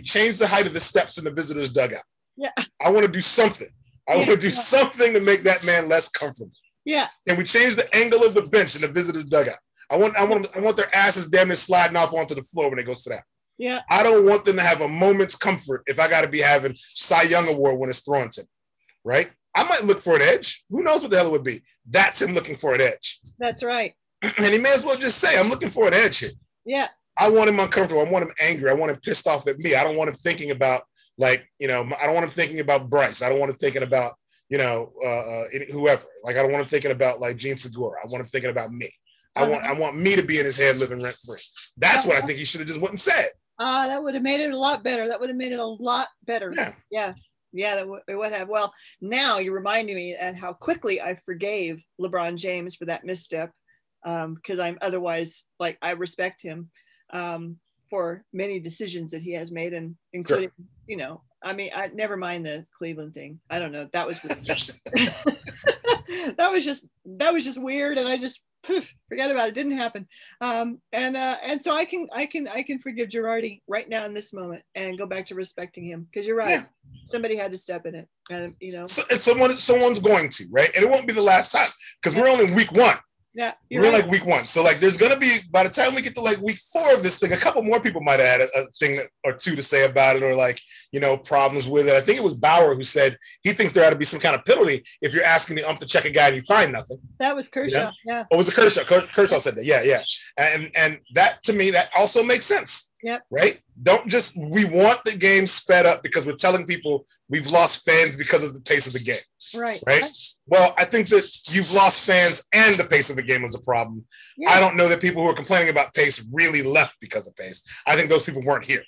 change the height of the steps in the visitor's dugout? Yeah. I want to do something. I want to do something to make that man less comfortable. Yeah. Can we change the angle of the bench in the visitor's dugout? I want their asses damn near sliding off onto the floor when they go sit down. Yeah. I don't want them to have a moment's comfort if I got to be having Cy Young Award when it's thrown to me. Right? I might look for an edge. Who knows what the hell it would be? That's him looking for an edge. That's right. And he may as well just say, I'm looking for an edge here. Yeah. I want him uncomfortable. I want him angry. I want him pissed off at me. I don't want him thinking about, like, I don't want him thinking about Bryce. I don't want him thinking about, whoever. Like, I don't want him thinking about, like, Gene Segura. I want him thinking about me. I want me to be in his head living rent free. That's what I think he should have just went and said. That would have made it a lot better. Yeah. Yeah, it would have. Well, now you're reminding me at how quickly I forgave LeBron James for that misstep, because I'm otherwise, like, I respect him for many decisions that he has made, and including, I never mind the Cleveland thing. I don't know. That was that was just weird, and I just forget about it. Didn't happen. And so I can forgive Girardi right now in this moment and go back to respecting him, because you're right. Yeah. Somebody had to step in it, and someone's going to, right? And it won't be the last time, because we're only in week 1. Yeah, we're right. Like week 1. So, like, there's going to be, by the time we get to, like, week 4 of this thing, a couple more people might have had a thing or two to say about it, or, like, problems with it. I think it was Bauer who said he thinks there ought to be some kind of penalty if you're asking the ump to check a guy and you find nothing. That was Kershaw. Yeah. Oh, was it Kershaw? Kershaw said that. Yeah. And that, to me, that also makes sense. Yep. Right? We want the game sped up because we're telling people we've lost fans because of the pace of the game. Right. Well, I think that you've lost fans and the pace of the game was a problem. Yeah. I don't know that people who are complaining about pace really left because of pace. I think those people weren't here.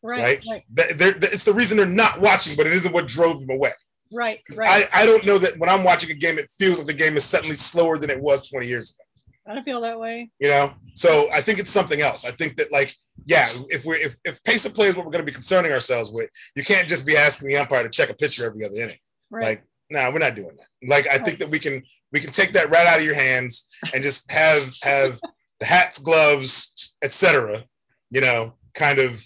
Right. It's the reason they're not watching, but it isn't what drove them away. Right. I don't know that when I'm watching a game, it feels like the game is suddenly slower than it was 20 years ago. I don't feel that way. So I think it's something else. I think that, like, if pace of play is what we're going to be concerning ourselves with, you can't just be asking the umpire to check a pitcher every other inning. Right. Like, no, we're not doing that. Like, I think that we can take that right out of your hands and just have the hats, gloves, etc. Kind of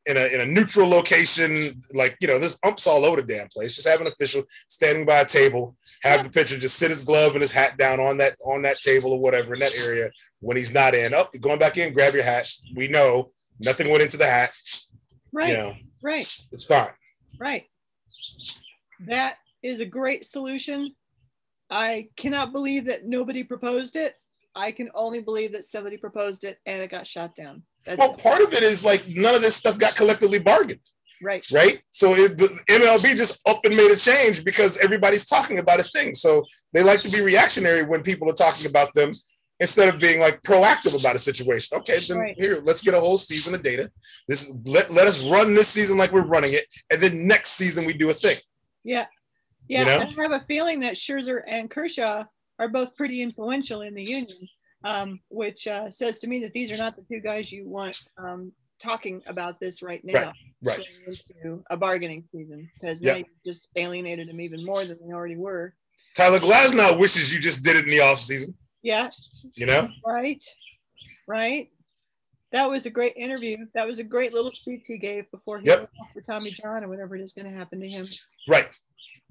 in a neutral location, like, there's umps all over the damn place. Just have an official standing by a table, have the pitcher just sit his glove and his hat down on that table or whatever in that area when he's not in. You're going back in, grab your hat. We know nothing went into the hat. Right. Right. It's fine. Right. That is a great solution. I cannot believe that nobody proposed it. I can only believe that somebody proposed it and it got shot down. Part of it is, like, none of this stuff got collectively bargained. Right. So the MLB just up and made a change because everybody's talking about a thing. So they like to be reactionary when people are talking about them instead of being, like, proactive about a situation. Okay, then Here, let's get a whole season of data. Let us run this season like we're running it, and then next season we do a thing. Yeah. And I have a feeling that Scherzer and Kershaw are both pretty influential in the union, which says to me that these are not the two guys you want talking about this right now. Right. Going into a bargaining season, because now you've just alienated them even more than they already were. Tyler Glasnow wishes you just did it in the off season. Yeah. Right. That was a great interview. That was a great little speech he gave before he went off for Tommy John or whatever it is going to happen to him. Right.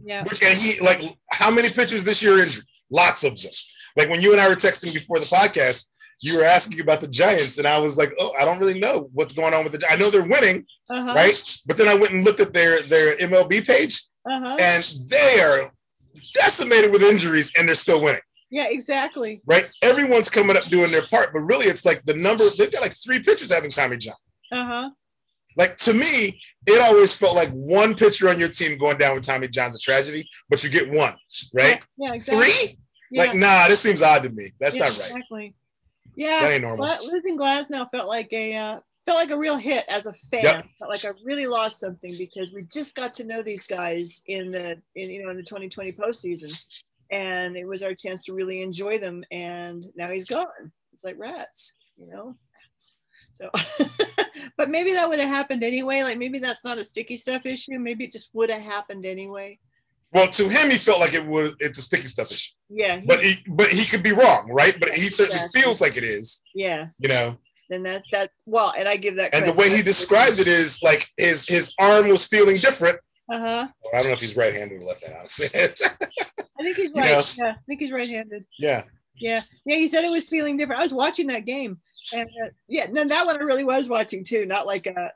Yeah. And he, like, how many pitchers this year injured? Lots of them. Like, when you and I were texting before the podcast, you were asking about the Giants, and I was like, oh, I don't really know what's going on with the Giants. I know they're winning, right? But then I went and looked at their MLB page, and they are decimated with injuries, and they're still winning. Yeah, exactly. Right? Everyone's coming up doing their part, but really it's like the number, they've got like 3 pitchers having Tommy John. Like, to me, it always felt like one pitcher on your team going down with Tommy John's a tragedy, but you get one, right? Yeah, exactly. 3? Yeah. Like, nah, this seems odd to me. That's not right. Exactly. Yeah, that ain't normal. Losing Glasnow felt like a real hit as a fan. Felt like I really lost something, because we just got to know these guys in the 2020 postseason, and it was our chance to really enjoy them. And now he's gone. It's like rats, rats. So, but maybe that would have happened anyway. Like, maybe that's not a sticky stuff issue. Maybe it just would have happened anyway. Well, to him, he felt like it's a sticky stuff issue. Yeah. But he could be wrong, right? But he certainly feels like it is. Yeah. Then that and I give that credit. And the way he described it is like his arm was feeling different. I don't know if he's right-handed or left-handed, honestly. I think he's right. Yeah, I think he's right-handed. Yeah. Yeah. He said it was feeling different. I was watching that game, and no, that one I really was watching too. Not like I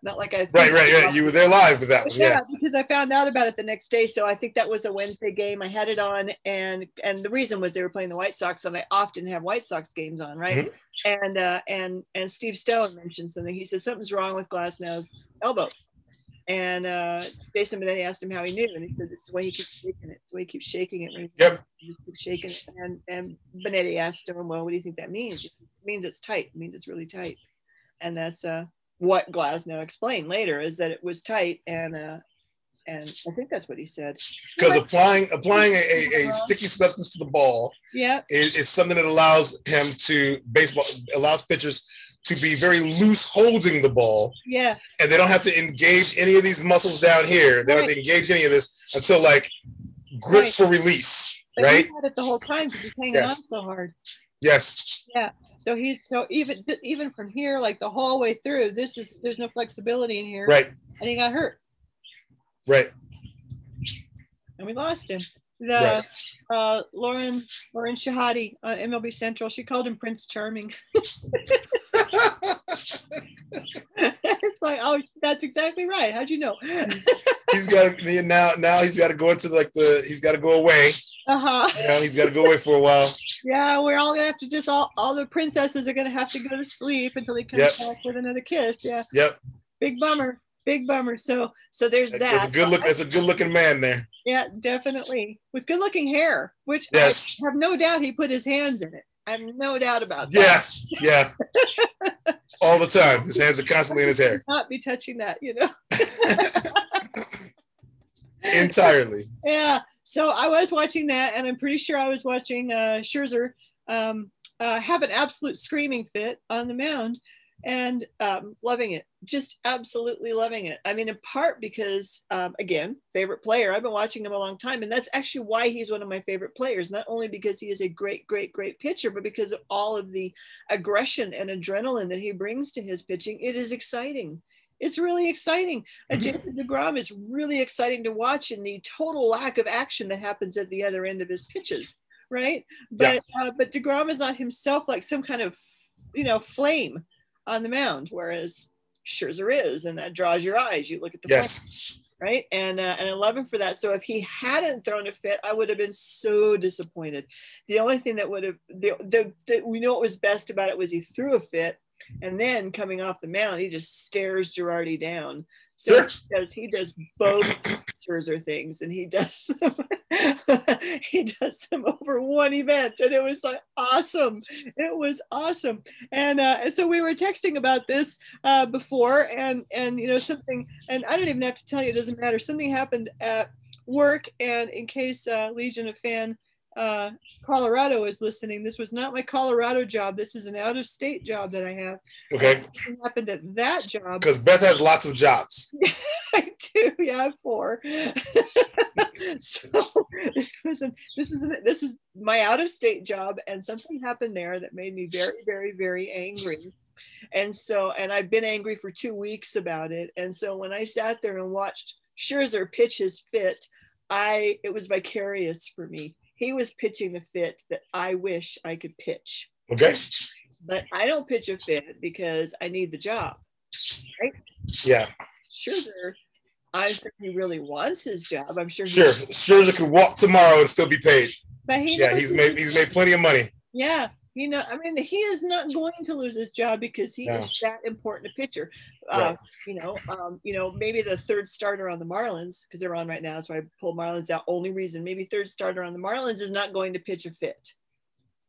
right. You were there live with that one, yeah, because I found out about it the next day. So I think that was a Wednesday game. I had it on, and the reason was they were playing the White Sox, and I often have White Sox games on, right? Mm-hmm. And Steve Stone mentioned something. He said something's wrong with Glasnow's elbow. And Jason Benetti asked him how he knew, and he said it's the way he keeps shaking it. It's the way he keeps shaking it. When he just keeps shaking it. And Benetti asked him, well, what do you think that means? It means it's tight. It means it's really tight. And that's what Glasnow explained later, is that it was tight, and I think that's what he said. Because applying a sticky substance to the ball, is something that allows pitchers to be very loose holding the ball. Yeah. And they don't have to engage any of these muscles down here. They don't have to engage any of this until like grip for release. But right? He had it the whole time because he's hanging on so hard. Yes. Yeah. So even from here, like the whole way through, there's no flexibility in here. Right. And he got hurt. Right. And we lost him. Lauren Shahadi, MLB Central, she called him Prince Charming. It's like, oh, that's exactly right. How'd you know? He's got to now he's got to go into he's got to go away. He's got to go away for a while. Yeah, we're all gonna have to all the princesses are gonna have to go to sleep until he comes back with another kiss. Yeah. Yep. Big bummer. So there's that. That's a good looking man there. Yeah, definitely. With good looking hair, which I have no doubt he put his hands in it. I have no doubt about that. Yeah. All the time. His hands are constantly in his hair. Not be touching that, Entirely. Yeah. So I was watching that, and I'm pretty sure I was watching Scherzer have an absolute screaming fit on the mound. And loving it, just absolutely loving it. I mean, in part because, again, favorite player. I've been watching him a long time, and that's actually why he's one of my favorite players. Not only because he is a great, great, great pitcher, but because of all of the aggression and adrenaline that he brings to his pitching. It is exciting. It's really exciting. Jacob deGrom is really exciting to watch in the total lack of action that happens at the other end of his pitches, right? But deGrom is not himself like some kind of, flame on the mound, whereas Scherzer is, and that draws your eyes. You look at the play, right? And I love him for that. So if he hadn't thrown a fit, I would have been so disappointed. The only thing that would have we know what was best about it was he threw a fit, and then coming off the mound, he just stares Girardi down. So he does both Scherzer things, and he does them over one event, and it was like awesome. It was awesome. And so we were texting about this before, and something, and I don't even have to tell you, it doesn't matter. Something happened at work, and in case Legion of Fan Colorado is listening, this was not my Colorado job. This is an out-of-state job that I have. Okay. What happened at that job? Because Beth has lots of jobs. I do. Yeah, I have 4. So this was my out-of-state job, and something happened there that made me very, very, very angry. And I've been angry for 2 weeks about it. And so when I sat there and watched Scherzer pitch his fit, it was vicarious for me. He was pitching the fit that I wish I could pitch. Okay. But I don't pitch a fit because I need the job. Right? Yeah. Scherzer, I'm sure he really wants his job. I'm sure. Scherzer could walk tomorrow and still be paid. But he's made plenty of money. Yeah. He is not going to lose his job because he is that important a pitcher. Right. Maybe the third starter on the Marlins, because they're on right now, so I pulled Marlins out. Only reason, maybe third starter on the Marlins is not going to pitch a fit,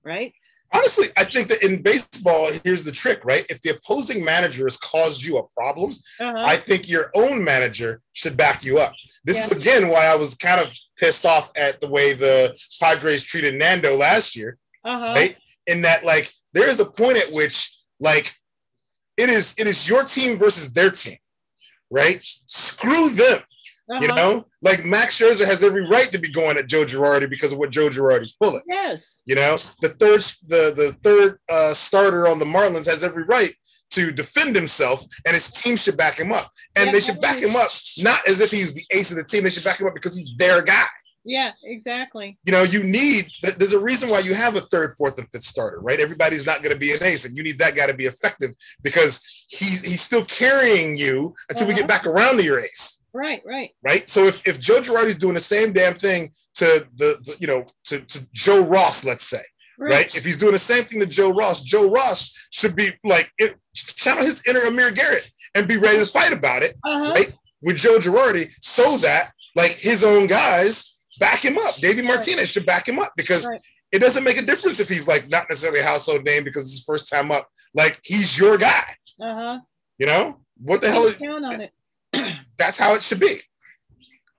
right? Honestly, I think that in baseball, here's the trick, right? If the opposing manager has caused you a problem, I think your own manager should back you up. This is, again, why I was kind of pissed off at the way the Padres treated Nando last year, right? In that, like, there is a point at which, like, it is your team versus their team, right? Screw them, Like, Max Scherzer has every right to be going at Joe Girardi because of what Joe Girardi's pulling. Yes. The third starter on the Marlins has every right to defend himself, and his team should back him up. And they should back him up not as if he's the ace of the team. They should back him up because he's their guy. Yeah, exactly. You know, there's a reason why you have a third, fourth, and fifth starter, right? Everybody's not going to be an ace, and you need that guy to be effective because he's still carrying you until we get back around to your ace. Right. So if Joe Girardi's doing the same damn thing to to Joe Ross, let's say, right? If he's doing the same thing to Joe Ross should be like channel his inner Amir Garrett and be ready to fight about it, right? With Joe Girardi, so that like his own guys back him up. Davey Martinez should back him up because it doesn't make a difference if he's like not necessarily a household name because it's his first time up. Like he's your guy. You know what the hell is? Count on it. That's how it should be.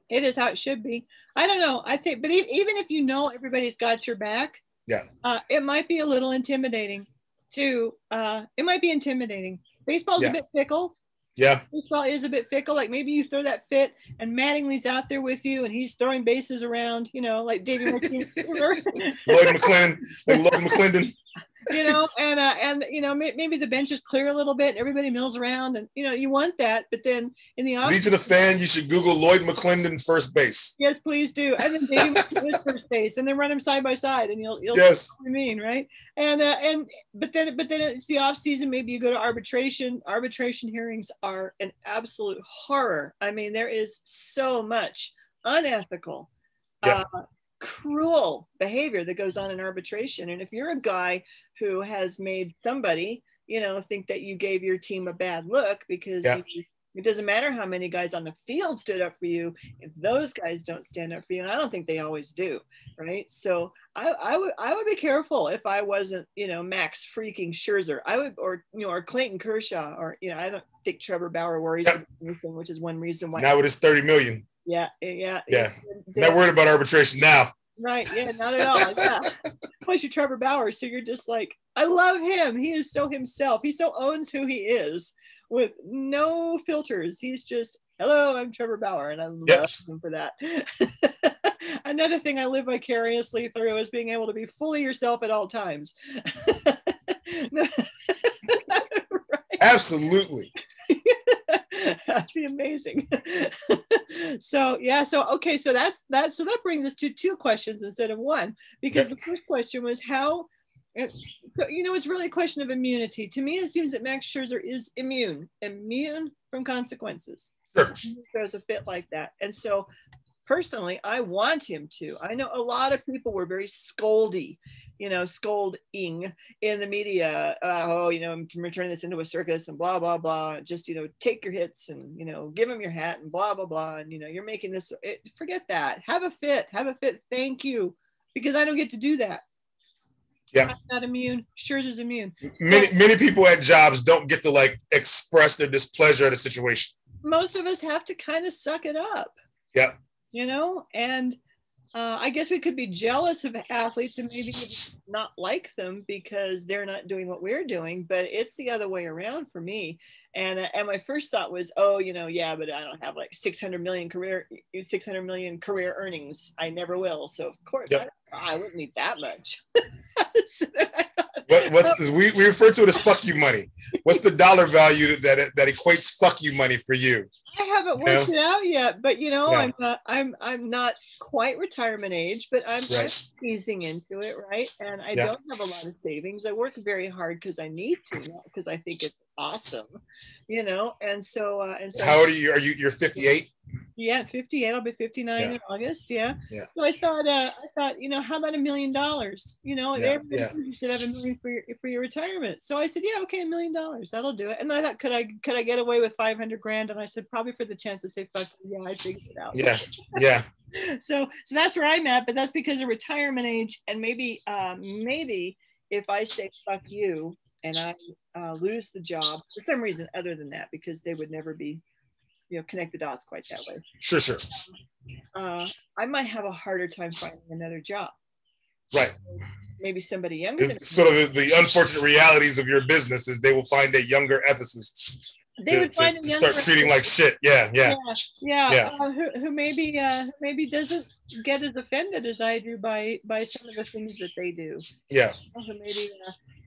It is how it should be. I don't know. I think, but even if you know everybody's got your back, it might be a little intimidating too. It might be intimidating. Baseball's a bit fickle. Yeah. Baseball is a bit fickle. Like maybe you throw that fit and Mattingly's out there with you and he's throwing bases around, you know, like Davey Martinez. Lloyd McClendon. You know, and you know, maybe the bench is clear a little bit and everybody mills around and, you know, you want that. But then in the Legion of Fan, you should Google Lloyd McClendon first base. Yes, please do. And then Davey Martinez first base and then run them side by side and you'll yes. See what I mean, right? But then it's the off season. Maybe you go to arbitration. Arbitration hearings are an absolute horror. I mean, there is so much unethical, cruel behavior that goes on in arbitration. And if you're a guy who has made somebody, you know, think that you gave your team a bad look because it doesn't matter how many guys on the field stood up for you, if those guys don't stand up for you, and I don't think they always do, right? So I would be careful if I wasn't, you know, Max freaking Scherzer. I would, or you know, or Clayton Kershaw, or you know, I don't think Trevor Bauer worries about anything, which is one reason why. Now it is 30 million. Yeah. Not worried about arbitration now. Right. Yeah, not at all. Yeah. Plus you're Trevor Bauer, so you're just like, I love him. He is so himself. He so owns who he is with no filters. He's just, hello, I'm Trevor Bauer, and I love him for that. Another thing I live vicariously through is being able to be fully yourself at all times. Right. Absolutely. That'd be amazing. So that brings us to two questions instead of one, because the first question was how. So you know, it's really a question of immunity. To me, it seems that Max Scherzer is immune from consequences. Sure. There's a fit like that, and so personally, I want him to. I know a lot of people were very scolding in the media. You know, I'm turning this into a circus and blah, blah, blah. Just, you know, take your hits and, you know, give him your hat and blah, blah, blah. And, you know, you're making this, forget that. Have a fit. Thank you. Because I don't get to do that. Yeah. I'm not immune. Scherzer's immune. Many people at jobs don't get to like express their displeasure at a situation. Most of us have to kind of suck it up. Yeah. You know, and I guess we could be jealous of athletes and maybe not like them because they're not doing what we're doing, but it's the other way around for me. And my first thought was, oh, you know, yeah, but I don't have like 600 million career earnings. I never will. So of course I wouldn't need that much. So we refer to it as fuck you money. What's the dollar value that equates fuck you money for you? I haven't worked it out yet, but you know, I'm not quite retirement age, but I'm easing into it, right? And I don't have a lot of savings. I work very hard because I need to, not because I think it's awesome, you know. And so how old are you? You're 58? Yeah, 58. I'll be 59 in August. Yeah. So I thought, you know, how about $1 million? You know, everybody should have $1 million for your retirement. So I said, yeah, okay, $1 million, that'll do it. And then I thought, could I get away with 500 grand? And I said, probably for the chance to say fuck you. Yeah, I figured it out. Yeah. So that's where I'm at, but that's because of retirement age. And maybe if I say fuck you and I lose the job for some reason other than that, because they would never be, you know, connect the dots quite that way. Sure. I might have a harder time finding another job. Right. Maybe somebody younger. Sort of the unfortunate realities of your business is they will find a younger ethicist to start treating like shit. Yeah. Who maybe doesn't get as offended as I do by some of the things that they do. Yeah. So maybe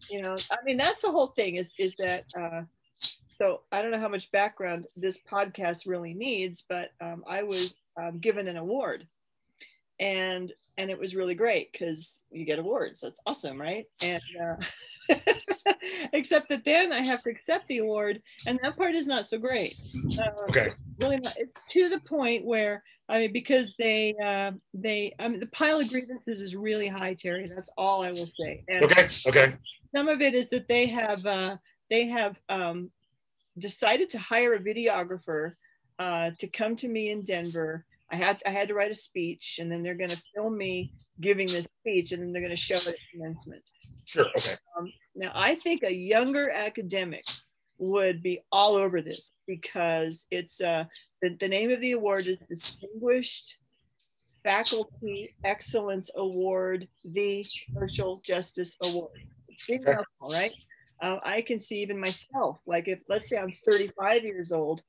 you know, I mean, that's the whole thing is that. So I don't know how much background this podcast really needs, but I was given an award. and it was really great because you get awards. That's awesome, right? And except that then I have to accept the award, and that part is not so great. Okay. Really not, it's to the point where I mean, because they I mean, the pile of grievances is really high, Terry. That's all I will say. And okay. some of it is that they have decided to hire a videographer to come to me in Denver. I had to write a speech, and then they're going to film me giving this speech, and then they're going to show it at commencement. Sure. Okay. Now, I think a younger academic would be all over this because it's the name of the award is Distinguished Faculty Excellence Award, the Social Justice Award. Big mouthful, right? I can see even myself, like if, let's say I'm 35 years old,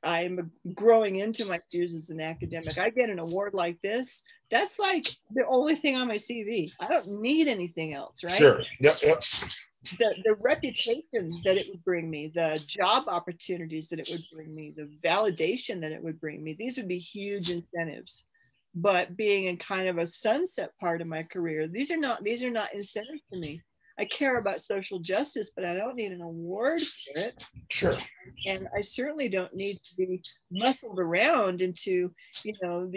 I'm growing into my shoes as an academic, I get an award like this, that's like the only thing on my CV. I don't need anything else, right? Sure. Yep. The reputation that it would bring me, the job opportunities that it would bring me, the validation that it would bring me, these would be huge incentives. But being in kind of a sunset part of my career, these are not incentives to me. I care about social justice, but I don't need an award for it. Sure. And I certainly don't need to be muscled around into, you know,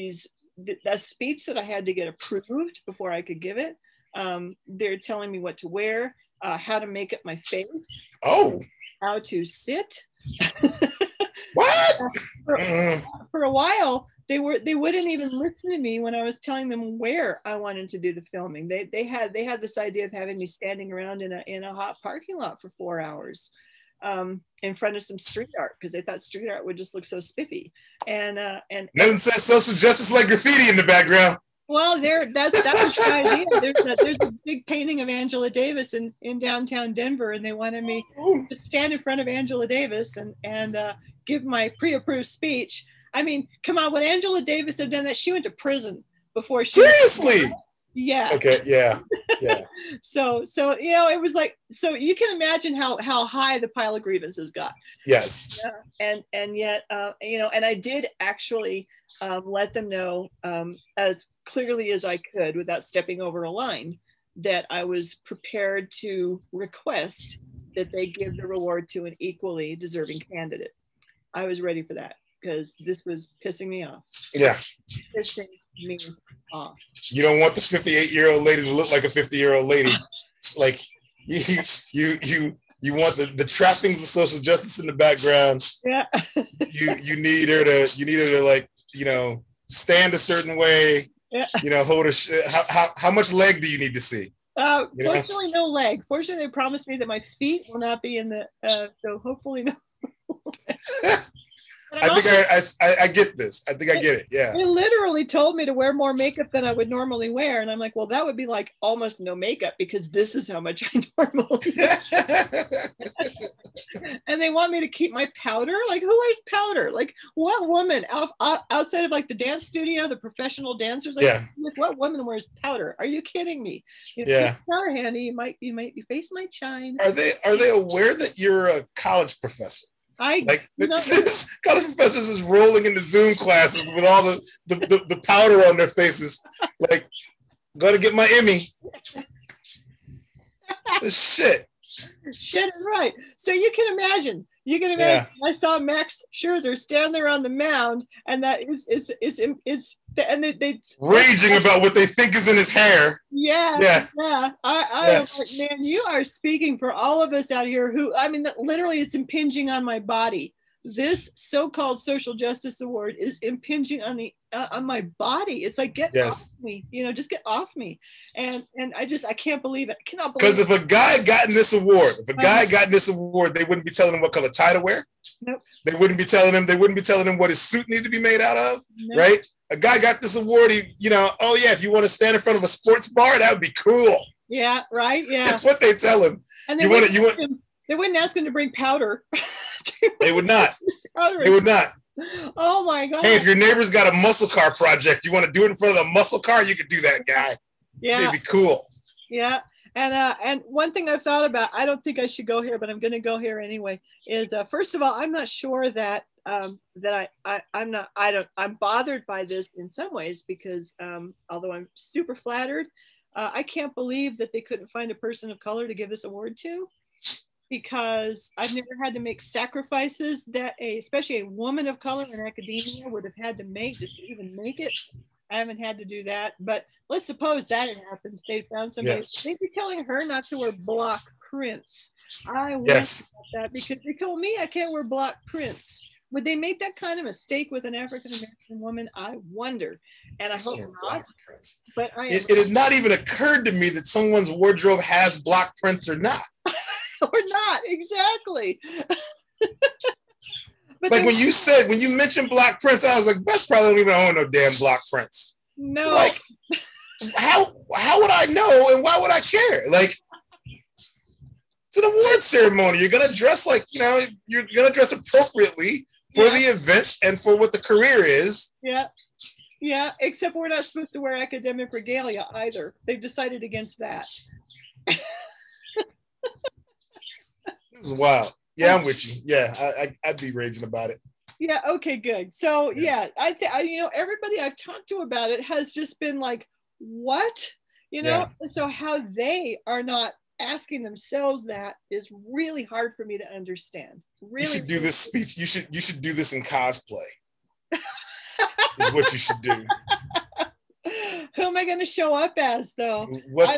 that speech that I had to get approved before I could give it. They're telling me what to wear, how to make up my face. Oh. How to sit. What? For a while, they wouldn't even listen to me when I was telling them where I wanted to do the filming. They had this idea of having me standing around in a hot parking lot for 4 hours in front of some street art because they thought street art would just look so spiffy. And nothing says social justice like graffiti in the background. Well, that was the idea. There's a big painting of Angela Davis in downtown Denver, and they wanted me to stand in front of Angela Davis and give my pre-approved speech. I mean, come on, when Angela Davis had done that, she went to prison before she. Seriously? Yeah. Okay. Yeah. So you know, it was like, so you can imagine how high the pile of grievances got. Yes. Yeah. And yet, you know, and I did actually let them know as clearly as I could without stepping over a line that I was prepared to request that they give the reward to an equally deserving candidate. I was ready for that because this was pissing me off. Yeah. Pissing me off. You don't want the 58-year-old lady to look like a 50-year-old lady. Like you want the trappings of social justice in the background. Yeah. you need her to like, you know, stand a certain way. Yeah. You know, hold how much leg do you need to see? Fortunately, no leg. Fortunately, they promised me that my feet will not be in the. So hopefully, no. I get this. I think I get it. Yeah. They literally told me to wear more makeup than I would normally wear, and I'm like, well, that would be like almost no makeup because this is how much I normally wear. And they want me to keep my powder. Like, who wears powder? Like, what woman outside of like the dance studio, the professional dancers? Like, what woman wears powder? Are you kidding me? If you have powder handy, you might your face might shine. Are they aware that you're a college professor? College professors is rolling into Zoom classes with all the powder on their faces. Like, gotta get my Emmy. The shit. Shit is right. So you can imagine. I saw Max Scherzer stand there on the mound, and that it's and they raging about what they think is in his hair. Yeah. I am like, man, you are speaking for all of us out here who, I mean, literally it's impinging on my body. This so-called social justice award is impinging on my body. It's like, get off me, you know, just get off me. And I can't believe it. I cannot believe it. Because if a guy had gotten this award, they wouldn't be telling him what color tie to wear. Nope. They wouldn't be telling him what his suit needed to be made out of. Nope. Right? A guy got this award, if you want to stand in front of a sports bar, that would be cool. Yeah, right. Yeah. That's what they tell him. And they wouldn't ask him to bring powder. They would not. They would not. Oh my God. Hey, if your neighbor's got a muscle car project, you want to do it in front of the muscle car, you could do that, guy. Yeah. It'd be cool. Yeah. And one thing I've thought about, I don't think I should go here, but I'm going to go here anyway, is first of all, I'm not sure that I'm bothered by this in some ways because although I'm super flattered, I can't believe that they couldn't find a person of color to give this award to, because I've never had to make sacrifices that especially a woman of color in academia would have had to make just to even make it. I haven't had to do that, but let's suppose that had happened. They found somebody. Yeah. They'd be telling her not to wear block prints. I wonder about that because they told me I can't wear block prints. Would they make that kind of mistake with an African American woman? I wonder, and I hope not. But it has not even occurred to me that someone's wardrobe has block prints or not. Or not, exactly. But like when you mentioned block prints, I was like, Beth probably don't even own no damn block prints. No. Like, how would I know and why would I care? Like, it's an award ceremony. You're gonna dress like, you're gonna dress appropriately for the event and for what the career is. Yeah. Yeah, except we're not supposed to wear academic regalia either. They've decided against that. This is wild. Yeah, I'm with you. Yeah, I'd be raging about it. Yeah. Okay. Good. So yeah, I everybody I've talked to about it has just been like, what, And so how they are not asking themselves that is really hard for me to understand. Really, you should do this speech. You should do this in cosplay. Is what you should do. Who am I going to show up as though? What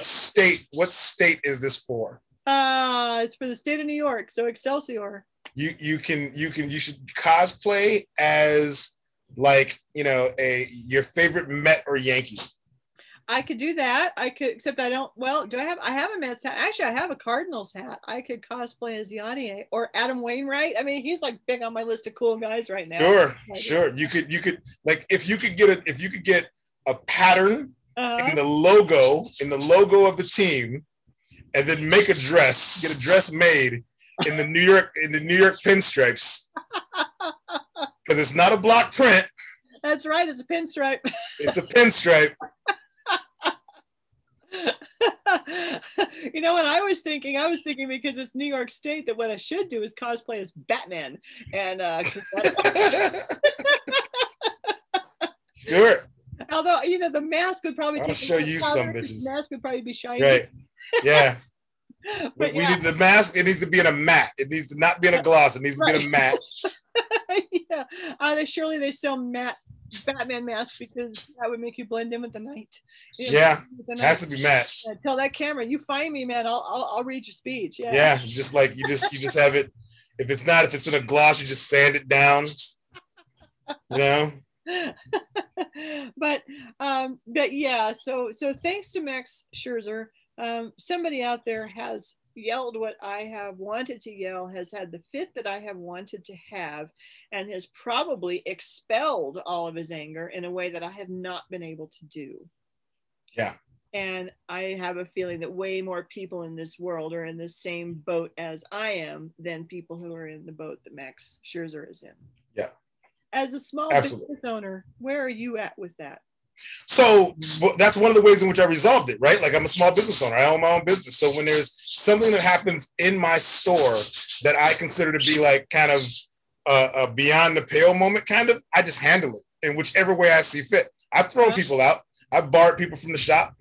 state is this for? It's for the state of New York, so Excelsior. You should cosplay as like, your favorite Met or Yankee. I could do that. I could, except I don't. Well, I have a Mets hat. Actually, I have a Cardinals hat. I could cosplay as Yadier or Adam Wainwright. I mean, he's like big on my list of cool guys right now. Sure. You could like if you could get a pattern in the logo of the team, and then get a dress made in the New York pinstripes, because it's not a block print. That's right. It's a pinstripe. It's a pinstripe. What I was thinking because it's New York State, that what I should do is cosplay as Batman. And sure. Although, the mask would probably I'll show you some bitches. The mask would probably be shiny. Right. Yeah. We need the mask. It needs to be in a matte. It needs to not be in a gloss. It needs to be in a matte. Yeah. Surely they sell matte Batman masks because that would make you blend in with the night. It has to be matte. Tell that camera, you find me, man. I'll read your speech. Yeah. Yeah. Just like you just have it. If it's in a gloss, you just sand it down. But yeah. So thanks to Max Scherzer. Somebody out there has yelled what I have wanted to yell, has had the fit that I have wanted to have, and has probably expelled all of his anger in a way that I have not been able to do. Yeah. And I have a feeling that way more people in this world are in the same boat as I am than people who are in the boat that Max Scherzer is in. Yeah. As a small business owner, where are you at with that? So that's one of the ways in which I resolved it, right? Like, I'm a small business owner. I own my own business. So when there's something that happens in my store that I consider to be like kind of a beyond the pale moment, I just handle it in whichever way I see fit. I've thrown people out. I've barred people from the shop.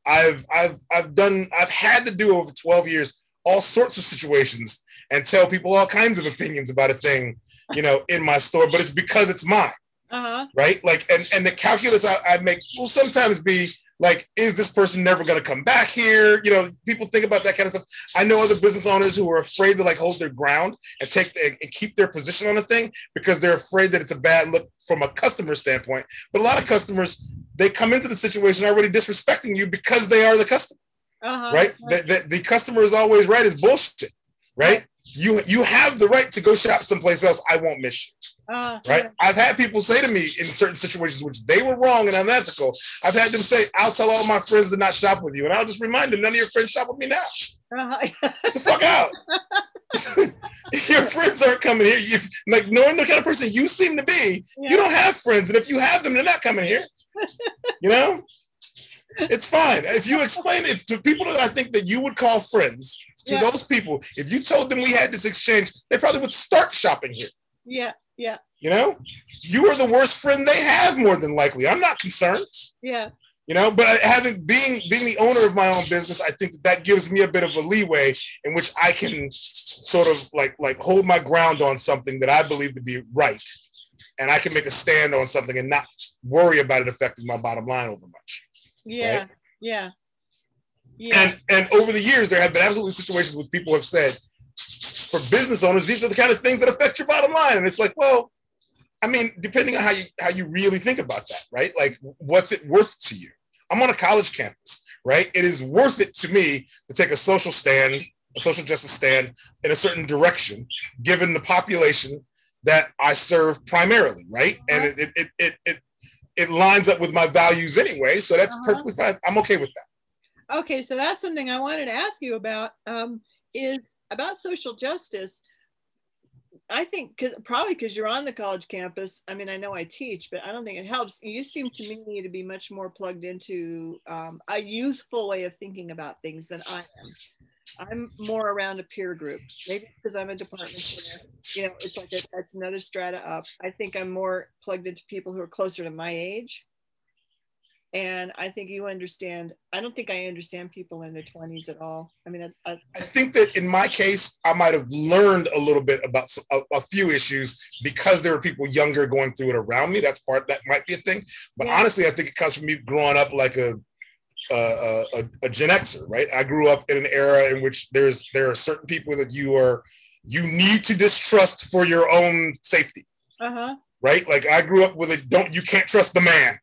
I've had to do over 12 years all sorts of situations and tell people all kinds of opinions about a thing, in my store, but it's because it's mine. Right? Like, and the calculus I make will sometimes be like, is this person never going to come back here? People think about that kind of stuff. I know other business owners who are afraid to like hold their ground and keep their position on a thing because they're afraid that it's a bad look from a customer standpoint. But a lot of customers, they come into the situation already disrespecting you because they are the customer, right? The customer is always right is bullshit, right? You have the right to go shop someplace else. I won't miss you. Right? I've had people say to me in certain situations, which they were wrong and unethical, I've had them say, I'll tell all my friends to not shop with you. And I'll just remind them, none of your friends shop with me now. Get the fuck out. Your friends aren't coming here. Knowing the kind of person you seem to be, you don't have friends. And if you have them, they're not coming here. It's fine. If you explain it to people that I think that you would call friends, to Yeah. those people, if you told them we had this exchange, they probably would start shopping here. Yeah. Yeah. You know, you are the worst friend they have, more than likely. I'm not concerned. Yeah. You know, but being the owner of my own business, I think that gives me a bit of a leeway in which I can sort of like hold my ground on something that I believe to be right, and I can make a stand on something and not worry about it affecting my bottom line over much. Yeah. Right? Yeah. Yeah. And over the years, there have been absolutely situations where people have said, for business owners, these are the kind of things that affect your bottom line, and it's like, well, I mean, depending on how you really think about that, right? Like, what's it worth to you? I'm on a college campus, right? It is worth it to me to take a social justice stand in a certain direction, given the population that I serve primarily, right? And it lines up with my values anyway, so that's perfectly fine. I'm okay with that. Okay, so that's something I wanted to ask you about, is about social justice. I think probably because you're on the college campus. I mean, I know I teach, but I don't think it helps. You seem to me to be much more plugged into a youthful way of thinking about things than I am. I'm more around a peer group, maybe because I'm a department chair. You know, it's like that's another strata up. I think I'm more plugged into people who are closer to my age. And I think you understand. I don't think I understand people in their 20s at all. I mean, I think that in my case, I might have learned a little bit about a few issues because there were people younger going through it around me. That might be a thing. But honestly, I think it comes from me growing up like a Gen Xer, right? I grew up in an era in which there are certain people that you need to distrust for your own safety, right? Like I grew up with you can't trust the man.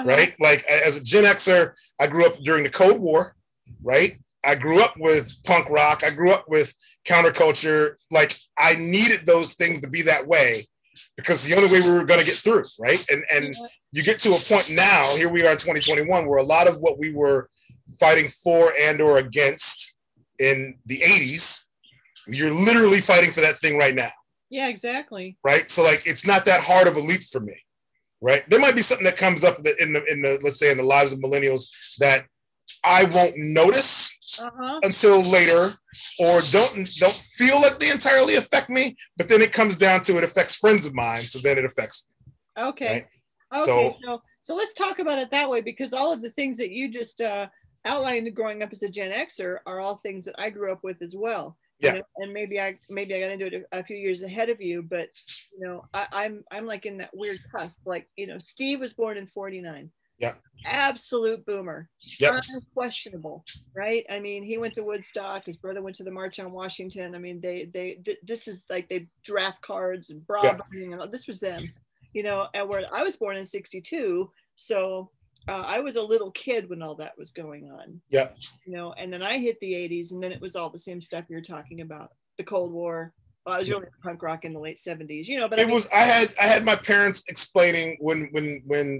Right? Like as a Gen Xer, I grew up during the Cold War, right? I grew up with punk rock. I grew up with counterculture. Like I needed those things to be that way because the only way we were going to get through, right? And you get to a point now, here we are in 2021, where a lot of what we were fighting for and or against in the 80s, you're literally fighting for that thing right now. Yeah, exactly. Right? So like, it's not that hard of a leap for me. Right. There might be something that comes up in the let's say in the lives of millennials that I won't notice until later, or don't feel like they entirely affect me. But then it comes down to it affects friends of mine, so then it affects me. Okay. Right? Okay. So let's talk about it that way, because all of the things that you just outlined growing up as a Gen Xer are all things that I grew up with as well. Yeah. You know, and maybe I got into it a few years ahead of you, but you know, I'm like in that weird cusp. Like, you know, Steve was born in 49. Yeah. Absolute boomer. Yep. Unquestionable, right? I mean, he went to Woodstock. His brother went to the March on Washington. I mean, this is like they draft cards and bra burning and all. This was them, you know. And where I was born in 62, so I was a little kid when all that was going on. Yeah. You know, and then I hit the 80s, and then it was all the same stuff you're talking about. The Cold War. Well, I was really punk rock in the late 70s, you know. But I had my parents explaining when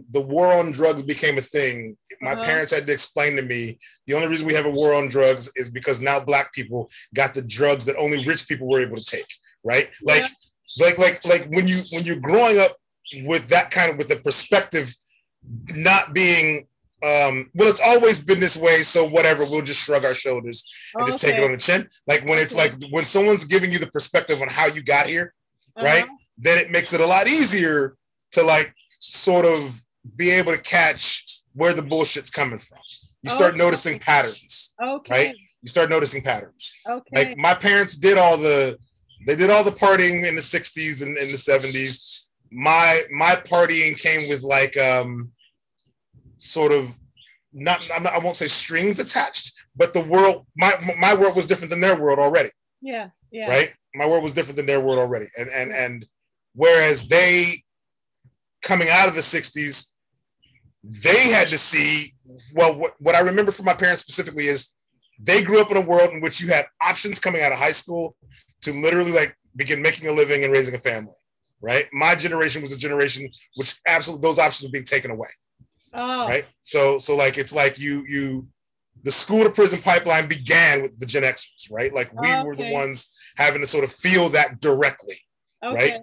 the war on drugs became a thing. My parents had to explain to me the only reason we have a war on drugs is because now Black people got the drugs that only rich people were able to take. Right? Like when you're growing up with that kind of with the perspective. Not being well, it's always been this way, so whatever, we'll just shrug our shoulders and just take it on the chin. Like when it's like when someone's giving you the perspective on how you got here, right? Then it makes it a lot easier to like sort of be able to catch where the bullshit's coming from. You start noticing patterns. Right? You start noticing patterns. Like my parents did all the partying in the 60s and in the 70s. My partying came with like sort of I won't say strings attached, but the world my world was different than their world already. Yeah. Right? My world was different than their world already. And whereas they coming out of the 60s, they had to see, well, what I remember from my parents specifically is they grew up in a world in which you had options coming out of high school to literally like begin making a living and raising a family. Right. My generation was a generation which absolutely those options were being taken away. Right. So like it's like the school to prison pipeline began with the Gen Xers, right? Like we were the ones having to sort of feel that directly. Right.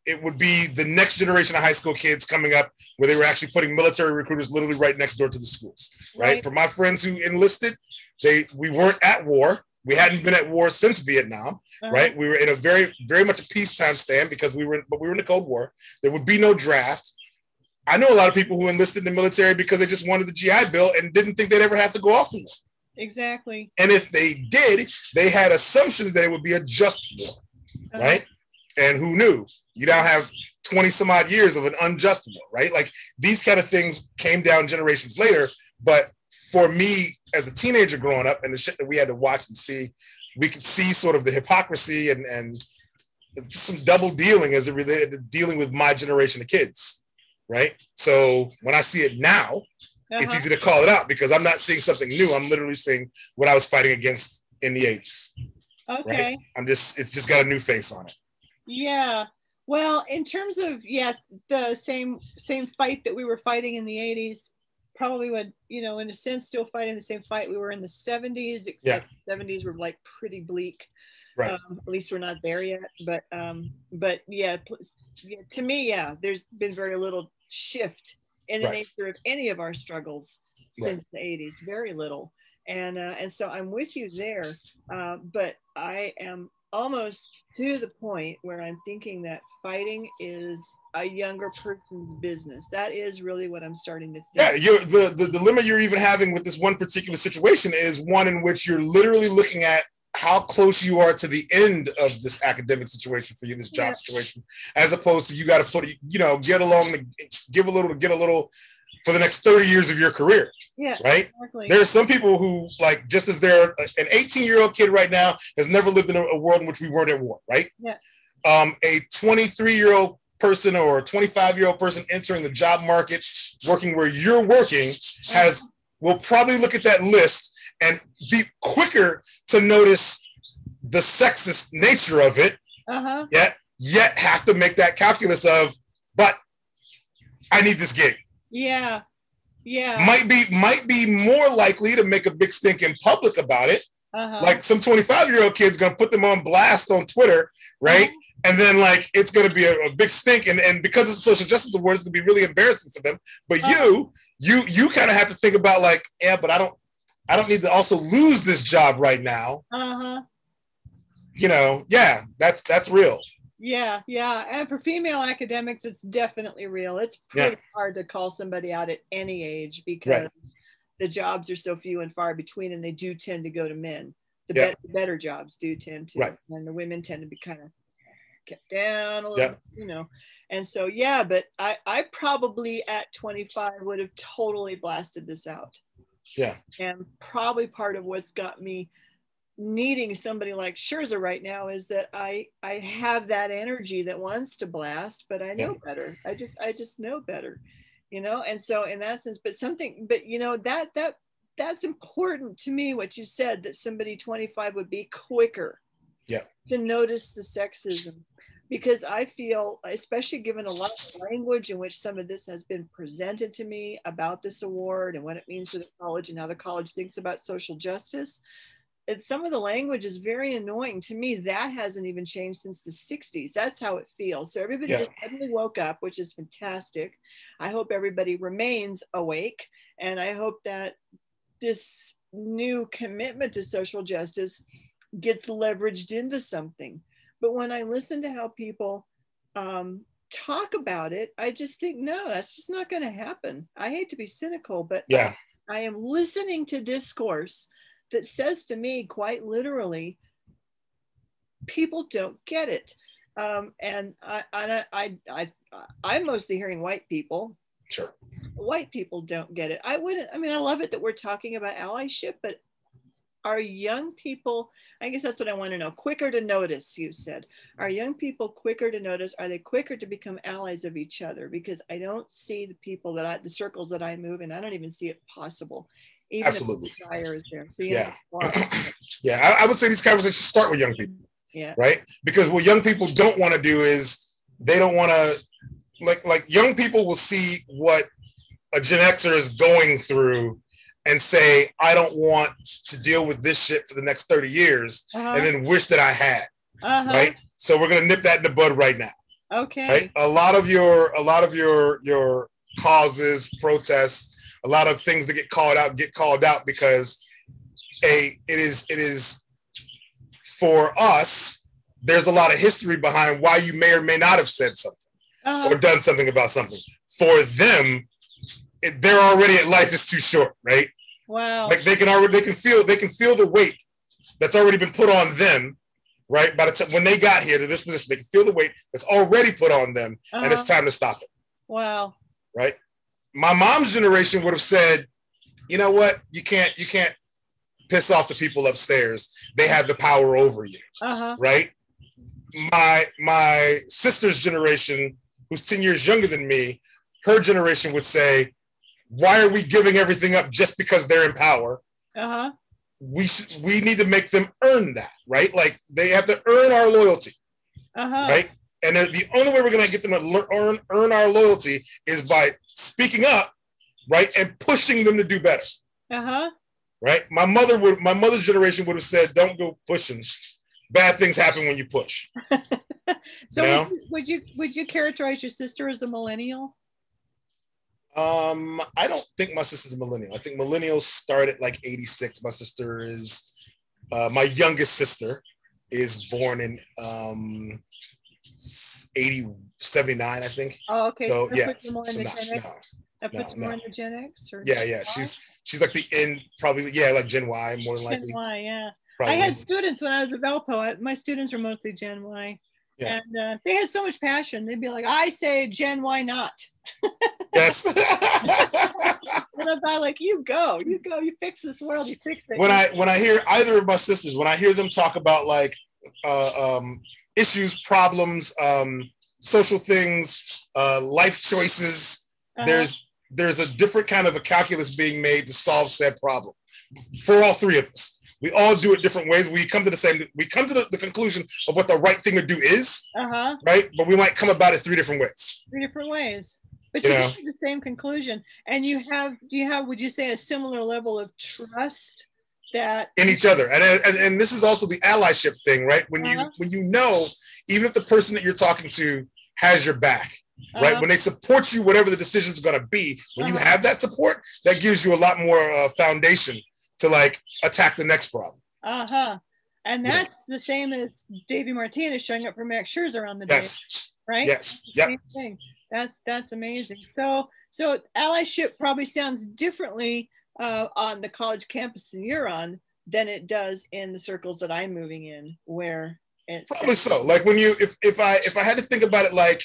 It would be the next generation of high school kids coming up where they were actually putting military recruiters literally right next door to the schools. Right. For my friends who enlisted, we weren't at war. We hadn't been at war since Vietnam, right? We were in a very, very much a peacetime stand because we were in the Cold War. There would be no draft. I know a lot of people who enlisted in the military because they just wanted the GI Bill and didn't think they'd ever have to go off to war. Exactly. And if they did, they had assumptions that it would be a just war, right? And who knew? You now have 20 some odd years of an unjust war, right? Like these kind of things came down generations later. But for me, as a teenager growing up and the shit that we had to watch and see, we could see sort of the hypocrisy and some double dealing as it related to dealing with my generation of kids, right? So when I see it now, it's easy to call it out because I'm not seeing something new. I'm literally seeing what I was fighting against in the 80s. Okay. Right? It's just got a new face on it. Yeah. Well, in terms of, the same fight that we were fighting in the 80s, probably would, in a sense, still fighting the same fight we were in the 70s, except the 70s were like pretty bleak. Right. At least we're not there yet. But to me, there's been very little shift in the nature of any of our struggles since the 80s, very little. And so I'm with you there. But I am almost to the point where I'm thinking that fighting is a younger person's business. That is really what I'm starting to think. Yeah, the dilemma you're even having with this one particular situation is one in which you're literally looking at how close you are to the end of this academic situation for you, this job situation, as opposed to you got to put, get along, give a little to get a little for the next 30 years of your career. Yeah, right. Exactly. There are some people who, like, just as they're an 18-year-old kid right now has never lived in a world in which we weren't at war, right? Yeah. A 23-year-old person or a 25-year-old person entering the job market, working where you're working, will probably look at that list and be quicker to notice the sexist nature of it. Yet have to make that calculus of, but I need this gig. Yeah. Might be more likely to make a big stink in public about it. Like some 25-year-old kid's gonna put them on blast on Twitter, right? And then like it's gonna be a big stink, and because it's a social justice award, it's gonna be really embarrassing for them. But you kind of have to think about like, but I don't need to also lose this job right now. That's real. Yeah. And for female academics, it's definitely real. It's pretty hard to call somebody out at any age because the jobs are so few and far between, and they do tend to go to men. The better jobs do tend to, and the women tend to be kind of kept down a little, And so, but I probably at 25 would have totally blasted this out. Yeah. And probably part of what's got me needing somebody like Scherzer right now is that I have that energy that wants to blast, but I know better. I just know better, and so in that sense, that's important to me, what you said, that somebody 25 would be quicker to notice the sexism, because I feel, especially given a lot of language in which some of this has been presented to me about this award and what it means to the college and how the college thinks about social justice, some of the language is very annoying to me. That hasn't even changed since the 60s. That's how it feels. So everybody just suddenly woke up, which is fantastic. I hope everybody remains awake. And I hope that this new commitment to social justice gets leveraged into something. But when I listen to how people talk about it, I just think, no, that's just not going to happen. I hate to be cynical, but I am listening to discourse that says to me quite literally, people don't get it. And I'm mostly hearing white people. Sure. White people don't get it. I love it that we're talking about allyship, but are young people, I guess that's what I want to know, quicker to notice, you said. Are young people quicker to notice? Are they quicker to become allies of each other? Because I don't see the people the circles that I move in, I don't even see it possible. Even Absolutely. if the desire is there. So I would say these conversations start with young people. Yeah. Right? Because what young people don't want to do is they don't want to, like young people will see what a Gen Xer is going through and say, I don't want to deal with this shit for the next 30 years, and then wish that I had. Right? So we're gonna nip that in the bud right now. Okay. Right? A lot of your causes, protests, a lot of things that get called out because it is for us, there's a lot of history behind why you may or may not have said something or done something about something. For them, they're already at life is too short, right? Wow. Like they can feel the weight that's already been put on them, right? By the time when they got here to this position, they can feel the weight that's already put on them, and it's time to stop it. Wow. Right? My mom's generation would have said, you know what? You can't piss off the people upstairs. They have the power over you. Right? My sister's generation, who's 10 years younger than me, her generation would say, why are we giving everything up just because they're in power? We need to make them earn that, right? Like they have to earn our loyalty, right? And the only way we're going to get them to earn our loyalty is by speaking up, right, and pushing them to do better. Right? My mother's generation would have said, "Don't go pushing. Bad things happen when you push." So, you know? would you characterize your sister as a millennial? I don't think my sister's a millennial. I think millennials start at like 86. My sister is, my youngest sister is born in 79, I think. Oh, okay. So yeah, That puts more in the Gen X? Or yeah. She's like the end, probably, like Gen Y, more than likely. Gen Y, yeah. Probably. I had students when I was at Valpo. My students were mostly Gen Y. Yeah. And they had so much passion. They'd be like, I say Gen Y not. Yes. And I thought, like, you go, you fix this world, you fix it. When I hear either of my sisters, when I hear them talk about like issues, problems, social things, life choices, there's a different kind of a calculus being made to solve said problem for all three of us. We all do it different ways. We come to the conclusion of what the right thing to do is, right? But we might come about it three different ways. But you get to the same conclusion. And do you have, would you say, a similar level of trust that in each other? And this is also the allyship thing, right? When you know, even if the person that you're talking to has your back, right? When they support you, whatever the decision is going to be, when you have that support, that gives you a lot more foundation to like attack the next problem. And that's the same as Davey Martinez showing up for Max Scherzer on the day, right? Yes. Yep. Same thing. That's amazing. So allyship probably sounds differently on the college campus that you're on than it does in the circles that I'm moving in, where it's probably so. Like when if I had to think about it, like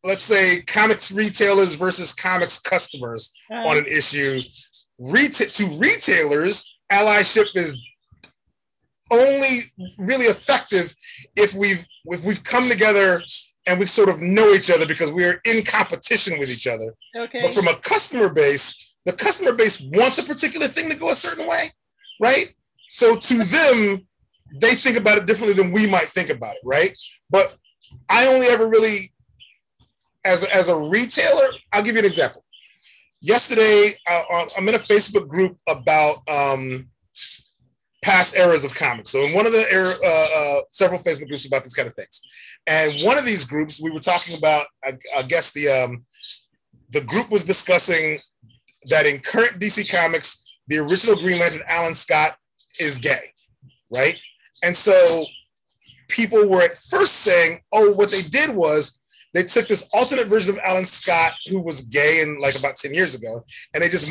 let's say comics retailers versus comics customers on an issue. To retailers, allyship is only really effective if we've come together and we sort of know each other because we are in competition with each other. Okay. But from a customer base, the customer base wants a particular thing to go a certain way, right? So to them, they think about it differently than we might think about it, right? But I only ever really, as a retailer, I'll give you an example. Yesterday, I'm in a Facebook group about past eras of comics. So in one of the several Facebook groups about these kind of things. And one of these groups, we were talking about, I guess the group was discussing that in current DC Comics, the original Green Lantern, Alan Scott, is gay, right? And so people were at first saying, oh, what they did was they took this alternate version of Alan Scott, who was gay in like about 10 years ago, and they just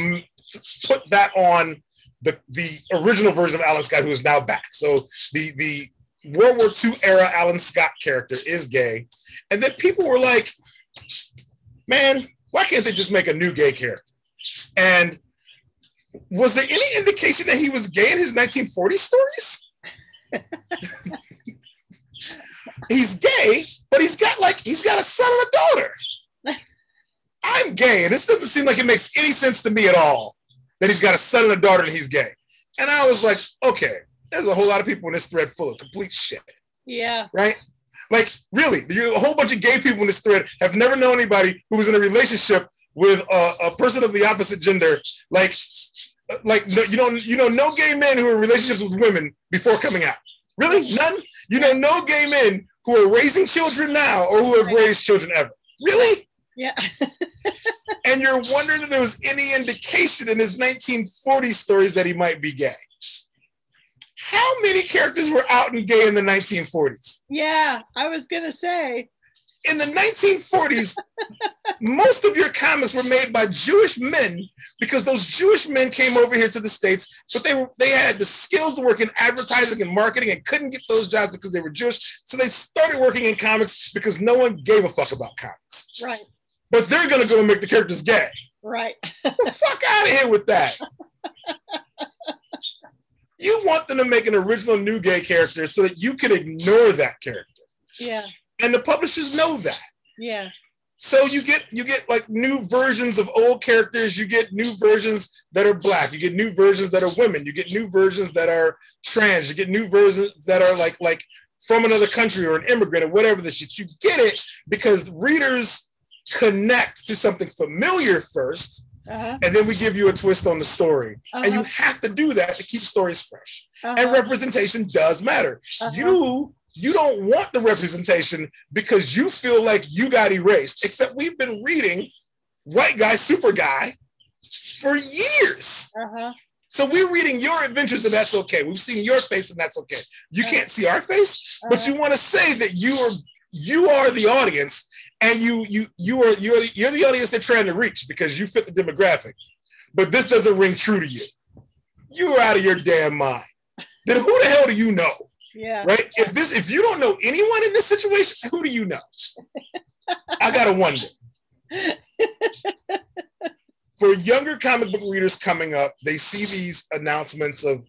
put that on the original version of Alan Scott, who is now back. So the World War II era Alan Scott character is gay. And then people were like, man, why can't they just make a new gay character? And was there any indication that he was gay in his 1940 stories? He's gay, but he's got a son and a daughter. I'm gay, and this doesn't seem like it makes any sense to me at all that he's got a son and a daughter and he's gay. And I was like, okay, there's a whole lot of people in this thread full of complete shit. Yeah. Like, really, a whole bunch of gay people in this thread have never known anybody who was in a relationship with a person of the opposite gender. Like you know, no gay men who are in relationships with women before coming out. Really? None? You know, no gay men who are raising children now or who have raised children ever. Really? Yeah. And you're wondering if there was any indication in his 1940 stories that he might be gay. How many characters were out and gay in the 1940s? Yeah, I was gonna say. In the 1940s, most of your comics were made by Jewish men because those Jewish men came over here to the States, but they had the skills to work in advertising and marketing and couldn't get those jobs because they were Jewish. So they started working in comics because no one gave a fuck about comics. Right. But they're gonna go and make the characters gay. Right. The fuck out of here with that. You want them to make an original new gay character so that you can ignore that character. Yeah. And the publishers know that. Yeah. So you get like new versions of old characters. You get new versions that are Black. You get new versions that are women. You get new versions that are trans. You get new versions that are like from another country or an immigrant or whatever the shit. You get it because readers connect to something familiar first, and then we give you a twist on the story. And you have to do that to keep stories fresh. And representation does matter. You don't want the representation because you feel like you got erased, except we've been reading White Guy, Super Guy for years. So we're reading your adventures and that's okay. We've seen your face and that's okay. You can't see our face, but you want to say that you are the audience and you're the audience they're trying to reach because you fit the demographic. But this doesn't ring true to you. You're out of your damn mind. Then who the hell do you know? Yeah. Right? If you don't know anyone in this situation, who do you know? I gotta wonder. For younger comic book readers coming up, they see these announcements of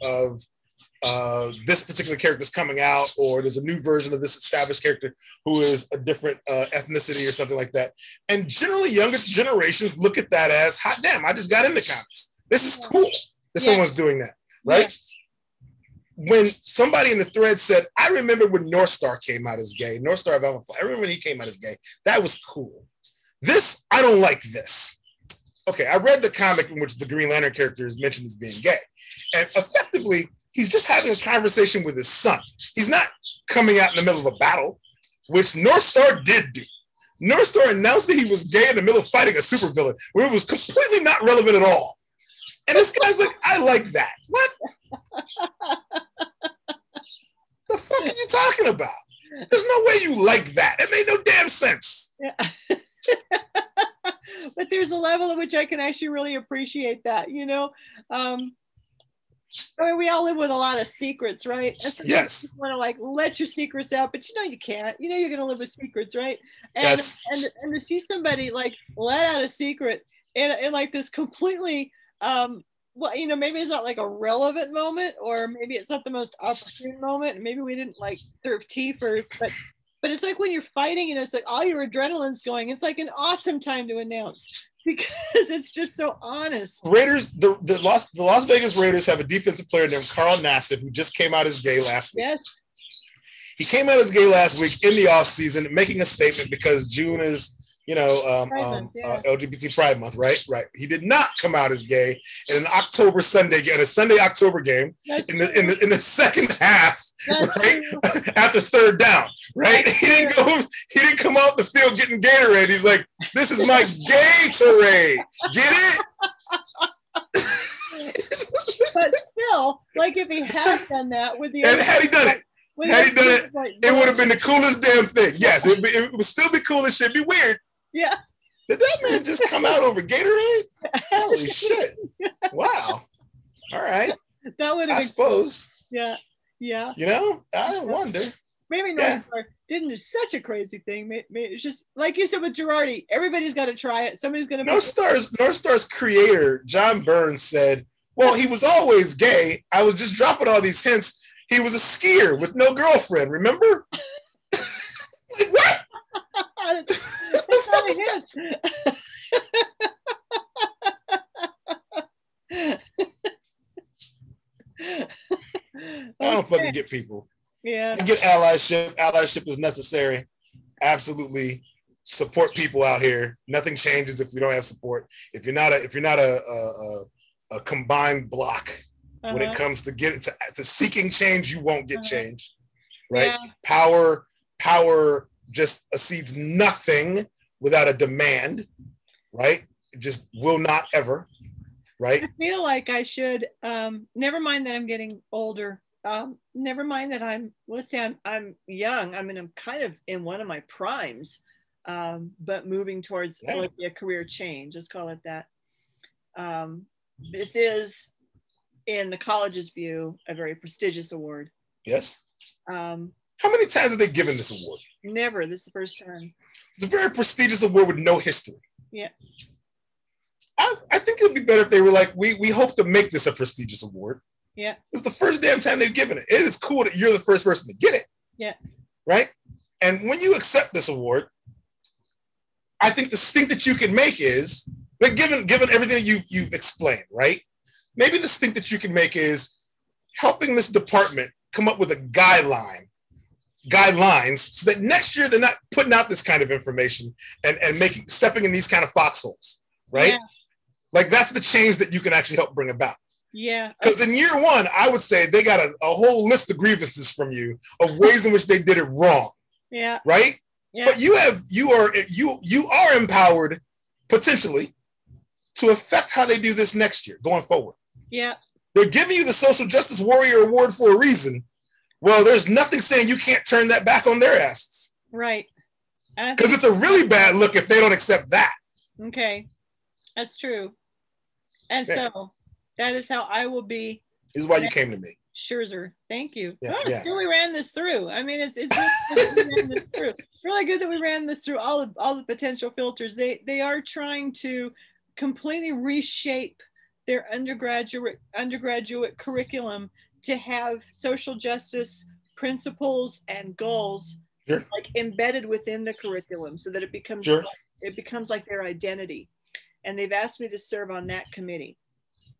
this particular character is coming out, or there's a new version of this established character who is a different ethnicity or something like that. And generally, younger generations look at that as, hot damn, I just got into comics. This is cool that someone's doing that, right? Yeah. When somebody in the thread said, I remember when North Star came out as gay, North Star of Alpha Flight, I remember when he came out as gay. That was cool. This, I don't like this. Okay, I read the comic in which the Green Lantern character is mentioned as being gay. And effectively, he's just having a conversation with his son. He's not coming out in the middle of a battle, which North Star did do. North Star announced that he was gay in the middle of fighting a supervillain, where it was completely not relevant at all. And this guy's like, I like that. What? The fuck are you talking about? There's no way you like that. It made no damn sense. Yeah. But there's a level at which I can actually really appreciate that, you know? I mean, we all live with a lot of secrets, right? Yes. You want to like let your secrets out, but you know you can't. You know you're going to live with secrets, right? And, yes. And to see somebody like let out a secret in like this completely, well, you know, maybe it's not like a relevant moment, or maybe it's not the most opportune moment. Maybe we didn't like serve tea first, but it's like when you're fighting and it's like all your adrenaline's going. It's like an awesome time to announce because it's just so honest. Raiders, the Las Vegas Raiders have a defensive player named Carl Nassib who just came out as gay last week. Yes. He came out as gay last week in the off season, making a statement because June is, you know, LGBT Pride Month, right? Right. He did not come out as gay in an October Sunday game, a Sunday October game in the second half, right? After third down, right? He didn't come off the field getting Gatorade. He's like, this is my Gatorade. Get it? But still, like if he had done that with the and had he done it, it would have been the coolest damn thing. Yes, it would still be cool as shit. Be weird. Yeah. Did that man just come out over Gatorade? Holy shit. Wow. All right. That would have I suppose. Yeah. Yeah. You know, I wonder. Maybe North Star didn't do such a crazy thing. Maybe it's just like you said with Girardi, everybody's got to try it. Somebody's going to. North Star's creator, John Burns, said, well, he was always gay. I was just dropping all these hints. He was a skier with no girlfriend, remember? Like, what? That's not a hint. I don't fucking get people. Yeah. I get allyship. Allyship is necessary. Absolutely support people out here. Nothing changes if we don't have support. If you're not a combined block when it comes to getting to seeking change, you won't get change. Right? Yeah. Power just accedes nothing without a demand, right? It just will not ever, right? I feel like I should, never mind that I'm getting older. never mind that let's say I'm young. I mean, I'm kind of in one of my primes, but moving towards let's say a career change. Let's call it that. This is, in the college's view, a very prestigious award. Yes. How many times have they given this award? Never. This is the first time. It's a very prestigious award with no history. Yeah. I think it would be better if they were like, we hope to make this a prestigious award. Yeah. It's the first damn time they've given it. It is cool that you're the first person to get it. Yeah. Right? And when you accept this award, I think the stink that you can make is, like, given everything you've explained, right? Maybe the stink that you can make is helping this department come up with a guidelines so that next year they're not putting out this kind of information and stepping in these kind of foxholes, right? Yeah. Like, that's the change that you can actually help bring about. Yeah. Because in year one, I would say they got a whole list of grievances from you of ways in which they did it wrong. Yeah. Right? Yeah. But you are empowered potentially to affect how they do this next year going forward. Yeah. They're giving you the Social Justice Warrior Award for a reason. Well, there's nothing saying you can't turn that back on their asses. Right. Because it's a really bad look if they don't accept that. Okay. That's true. And so that is how I will be. This is why you came to me. Scherzer. Thank you. Yeah, So we ran this through. I mean, it's really good that we ran this through all the potential filters. They are trying to completely reshape their undergraduate curriculum to have social justice principles and goals like embedded within the curriculum, so that it becomes like their identity. And they've asked me to serve on that committee.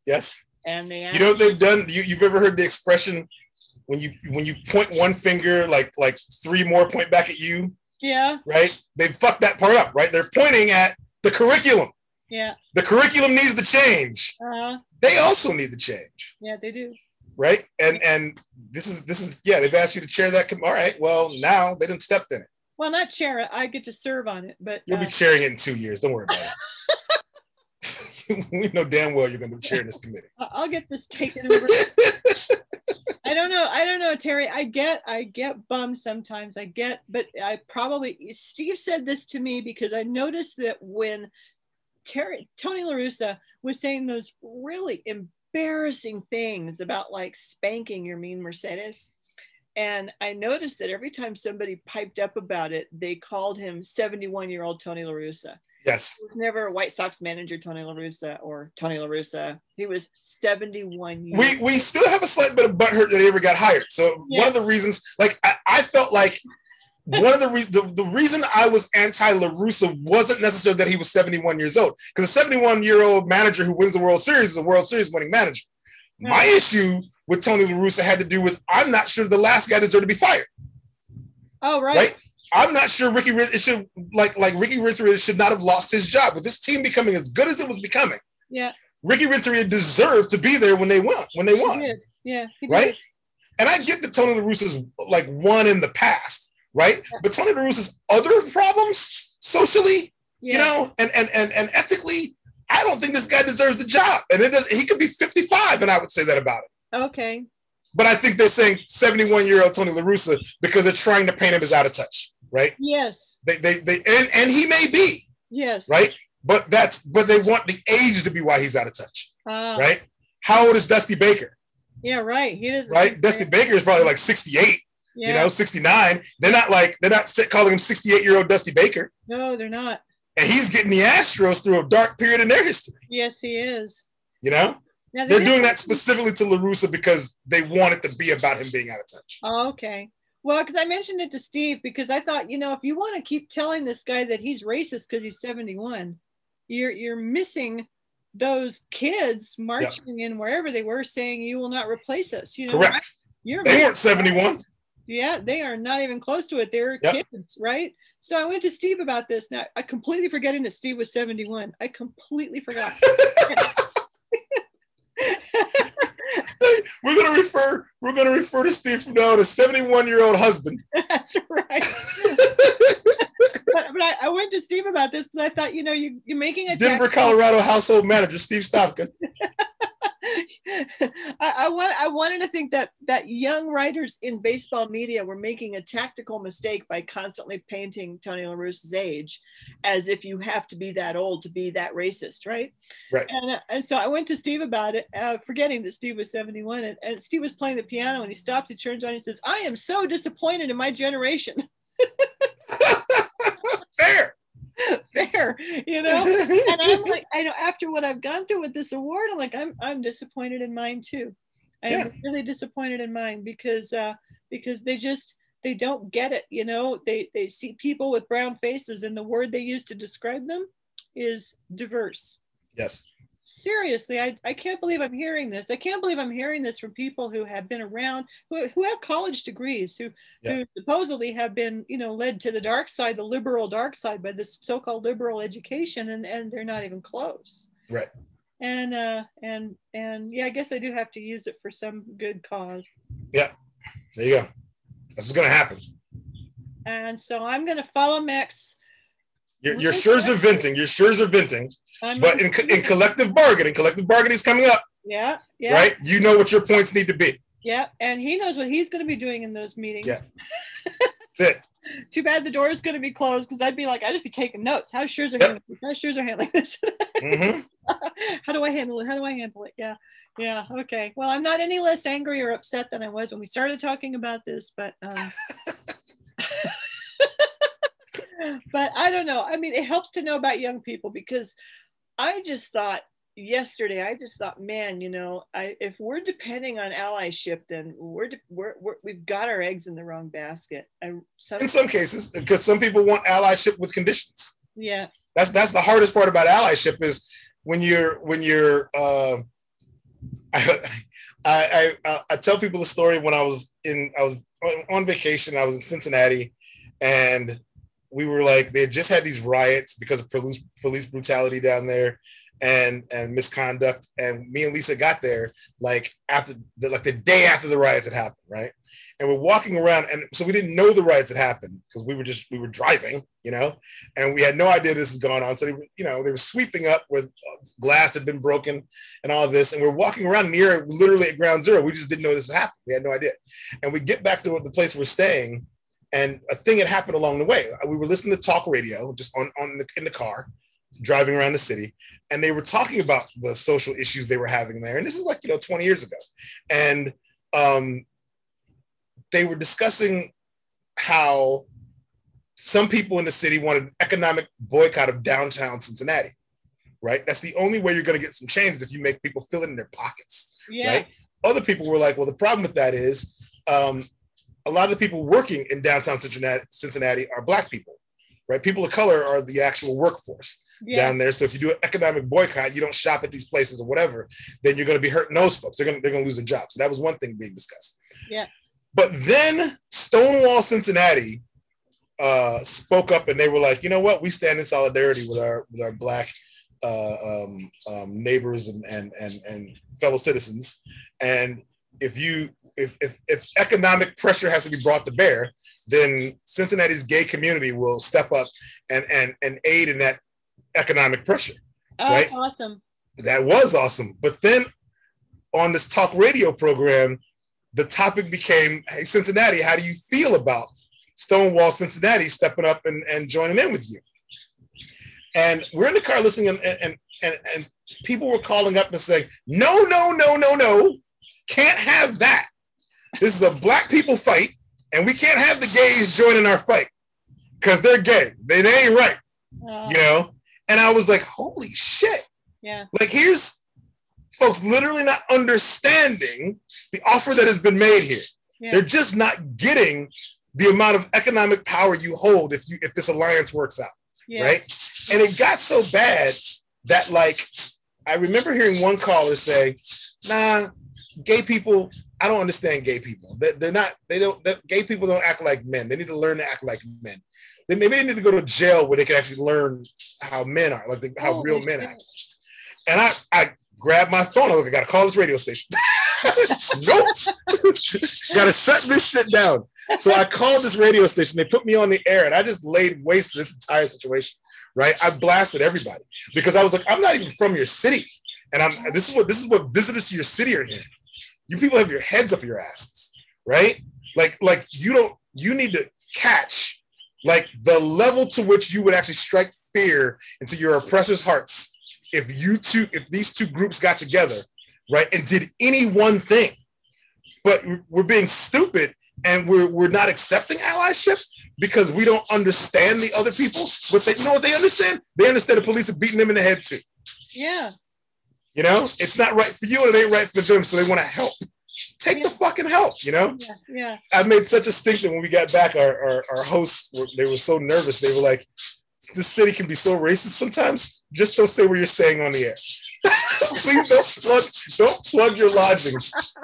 Yes. And they you know what they've done? You've ever heard the expression when you point one finger, like three more point back at you? Yeah. Right? They fucked that part up, right? They're pointing at the curriculum. Yeah. The curriculum needs to change. They also need to change. Yeah, they do. Right? And this is they've asked you to chair that. All right. Well, now they didn't step in it. Well, not chair it. I get to serve on it, but you'll be chairing it in 2 years. Don't worry about it. We know damn well you're going to be chairing this committee. I'll get this taken over. I don't know, Terry. I get bummed sometimes. But Steve said this to me because I noticed that when Tony La Russa was saying those really embarrassing things about like spanking your mean Mercedes. And I noticed that every time somebody piped up about it, they called him 71-year-old Tony La Russa. Yes. He was never a White Sox manager, Tony La Russa, or Tony La Russa. He was 71 years old. We still have a slight bit of butthurt that he ever got hired. So one of the reasons, like, I felt like one of the reason I was anti La Russa wasn't necessarily that he was 71 years old, because a 71-year-old manager who wins the World Series is a World Series winning manager. Yeah. My issue with Tony La Russa had to do with, I'm not sure the last guy deserved to be fired. Oh, right. Right? I'm not sure Ricky Ritter should not have lost his job. With this team becoming as good as it was becoming, Ricky Ritter deserved to be there when they won. He did. Yeah, he did. Right? And I get that Tony La Russa's like won in the past, right? Yeah. But Tony La Russa's other problems socially, you know, and ethically, I don't think this guy deserves the job. And he could be 55, and I would say that about it. Okay. But I think they're saying 71-year-old Tony La Russa because they're trying to paint him as out of touch, right? Yes. And he may be. Yes. Right? But they want the age to be why he's out of touch. Right? How old is Dusty Baker? Yeah, right. He doesn't. Right? Dusty Baker is probably like 68. Yeah. You know, 69. They're not calling him 68-year-old Dusty Baker. No, they're not. And he's getting the Astros through a dark period in their history. Yes, he is. You know? Yeah, they're doing that specifically to La Russa because they want it to be about him being out of touch. Oh, okay. Well, because I mentioned it to Steve because I thought, you know, if you want to keep telling this guy that he's racist because he's 71, you're missing those kids marching in wherever they were saying you will not replace us. You know, correct. They weren't 71. Yeah, they are not even close to it. They're kids, right? So I went to Steve about this. Now, I completely forgetting that Steve was 71. I completely forgot. We're gonna refer to Steve from now on as 71-year-old husband. That's right. but I went to Steve about this because I thought, you know, you're making a Denver, Colorado household manager Steve Stavka. I wanted to think that young writers in baseball media were making a tactical mistake by constantly painting Tony La Russa's age as if you have to be that old to be that racist, right? Right. And so I went to Steve about it, forgetting that Steve was 71, and Steve was playing the piano, and he stops, he turns on, he says, "I am so disappointed in my generation." Fair. Fair, you know. And I'm like, I know, after what I've gone through with this award, I'm like, I'm disappointed in mine too. I'm really disappointed in mine because they don't get it, you know. They see people with brown faces, and the word they use to describe them is diverse. Yes. Seriously, I can't believe I'm hearing this. I can't believe I'm hearing this from people who have been around, who have college degrees, who supposedly have been, you know, led to the dark side, the liberal dark side, by this so-called liberal education, and they're not even close. Right. And yeah, I guess I do have to use it for some good cause. Yeah, there you go. This is gonna happen. And so I'm gonna follow Max. Your Scherzer venting. Your Scherzer venting. But in collective bargaining is coming up. Yeah. Right? You know what your points need to be. Yeah, and he knows what he's going to be doing in those meetings. Yeah. That's it. Too bad the door is going to be closed, because I'd be like, I'd just be taking notes. How's Scherzer handling this? How's Scherzer handling this? Mm-hmm. How do I handle it? Yeah. Okay. Well, I'm not any less angry or upset than I was when we started talking about this, but but I don't know. I mean, it helps to know about young people, because I just thought yesterday, man, you know, if we're depending on allyship, then we've got our eggs in the wrong basket. In some cases, because some people want allyship with conditions. Yeah. That's the hardest part about allyship, is when you're I tell people the story when I was on vacation. I was in Cincinnati, and we were like, they had just had these riots because of police brutality down there and misconduct. And me and Lisa got there like the day after the riots had happened, right? And we're walking around, and so we didn't know the riots had happened because we were driving, you know, and we had no idea this was going on. So they were sweeping up where glass had been broken and all this, and we're walking around near literally at ground zero. We just didn't know this had happened. We had no idea. And we get back to the place we're staying, and a thing had happened along the way. We were listening to talk radio just in the car, driving around the city, and they were talking about the social issues they were having there. And this is like, 20 years ago. And they were discussing how some people in the city wanted an economic boycott of downtown Cincinnati, right? That's the only way you're going to get some change, if you make people feel it in their pockets, right? Other people were like, well, the problem with that is a lot of the people working in downtown Cincinnati are Black people, right? People of color are the actual workforce down there. So if you do an economic boycott, you don't shop at these places or whatever, then you're going to be hurting those folks. They're going to lose their jobs. So that was one thing being discussed. Yeah. But then Stonewall Cincinnati spoke up, and they were like, you know what? We stand in solidarity with our Black neighbors and fellow citizens. And if economic pressure has to be brought to bear, then Cincinnati's gay community will step up and aid in that economic pressure. Oh, right? Awesome. That was awesome. But then on this talk radio program, the topic became, hey, Cincinnati, how do you feel about Stonewall Cincinnati stepping up and joining in with you? And we're in the car listening, and people were calling up and saying, no, can't have that. This is a Black people fight, and we can't have the gays joining our fight because they're gay. They ain't right, And I was like, holy shit. Yeah. Like, here's folks literally not understanding the offer that has been made here. Yeah. They're just not getting the amount of economic power you hold if this alliance works out, right? And it got so bad that, like, I remember hearing one caller say, nah, gay people, I don't understand gay people. Gay people don't act like men. They need to learn to act like men. Maybe they need to go to jail where they can actually learn how men are, like how real men act. And I grabbed my phone. I got to call this radio station. Nope. Got to shut this shit down. So I called this radio station. They put me on the air, and I just laid waste to this entire situation, right? I blasted everybody because I was like, I'm not even from your city. And this is what visitors to your city are hearing. You people have your heads up your asses, right? Like you need to catch like the level to which you would actually strike fear into your oppressors' hearts if these two groups got together, right, and did any one thing. But we're being stupid and we're not accepting allyship because we don't understand the other people. But you know what they understand? They understand the police are beating them in the head too. Yeah. You know, it's not right for you and it ain't right for them, so they want to help. Take the fucking help, you know? Yeah. I made such a stink that when we got back, our hosts, they were so nervous. They were like, this city can be so racist sometimes. Just don't say what you're saying on the air. Please don't plug your lodgings.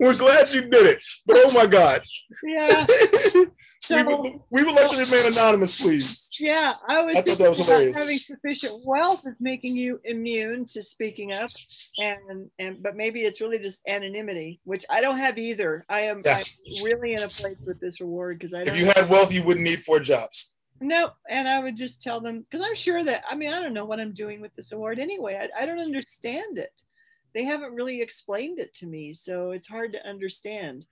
We're glad you did it, but oh my God. Yeah. So, we would like to remain anonymous, please. Yeah, I thought that was hilarious. Having sufficient wealth is making you immune to speaking up, but maybe it's really just anonymity, which I don't have either. I'm really in a place with this award because I don't. If you had wealth, you wouldn't need 4 jobs. No, and I would just tell them because I'm sure that I don't know what I'm doing with this award anyway. I don't understand it. They haven't really explained it to me, so it's hard to understand.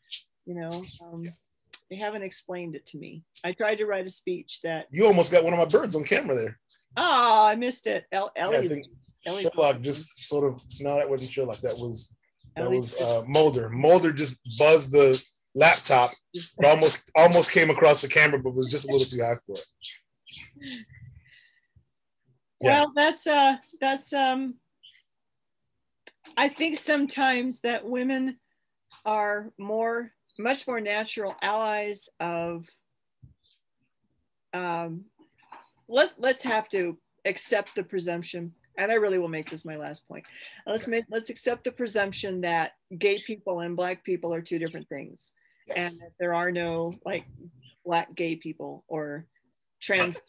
You know. They haven't explained it to me. I tried to write a speech that... You almost got one of my birds on camera there. Oh, I missed it. Ellie. I think Sherlock just sort of... No, that wasn't Sherlock. That was Mulder. Mulder just buzzed the laptop, but almost came across the camera, but was just a little too high for it. Yeah. Well, that's I think sometimes that women are much more natural allies of let's have to accept the presumption, and I really will make this my last point. Let's accept the presumption that gay people and Black people are 2 different things. Yes. And that there are no like Black gay people or transgender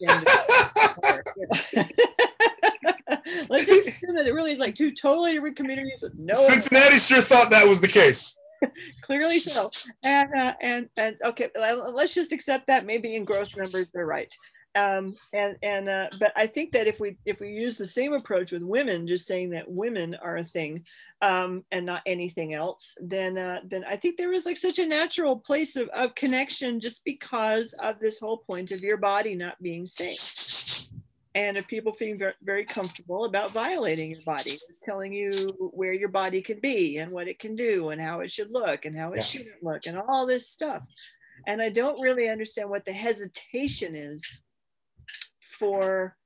let's just assume that it really is like 2 totally different communities with no Cincinnati sure thought that was the case. Clearly so. And okay, let's just accept that maybe in gross numbers they're right. But I think that if we use the same approach with women, just saying that women are a thing and not anything else, then I think there is like such a natural place of connection just because of this whole point of your body not being safe. And if people feeling very, very comfortable about violating your body, telling you where your body can be and what it can do and how it should look and how it shouldn't look and all this stuff. And I don't really understand what the hesitation is for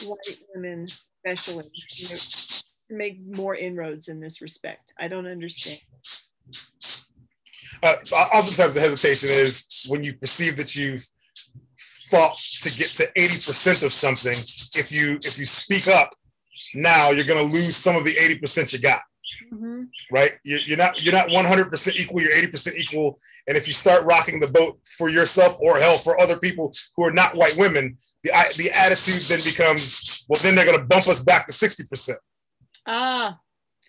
white women, especially, to make more inroads in this respect. I don't understand. Oftentimes the hesitation is when you perceive that you've fought to get to 80% of something. If you speak up now, you're going to lose some of the 80% you got. Mm-hmm. Right? You're not 100% equal. You're 80% equal. And if you start rocking the boat for yourself or hell for other people who are not white women, the attitude then becomes, well, then they're going to bump us back to 60%.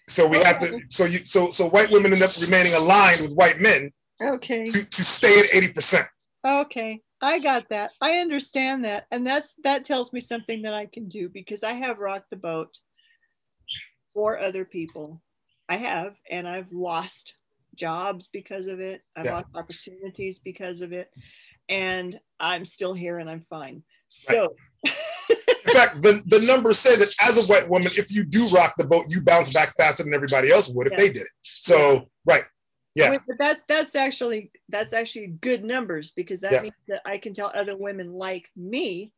So we have to. So white women end up remaining aligned with white men. Okay. To stay at 80%. Okay. I got that. I understand that. And that tells me something that I can do because I have rocked the boat for other people. I have, and I've lost jobs because of it. I've lost opportunities because of it. And I'm still here and I'm fine. So right. In fact, the numbers say that as a white woman, if you do rock the boat, you bounce back faster than everybody else would if they did it. So right. Yeah. But that's actually good numbers because that means that I can tell other women like me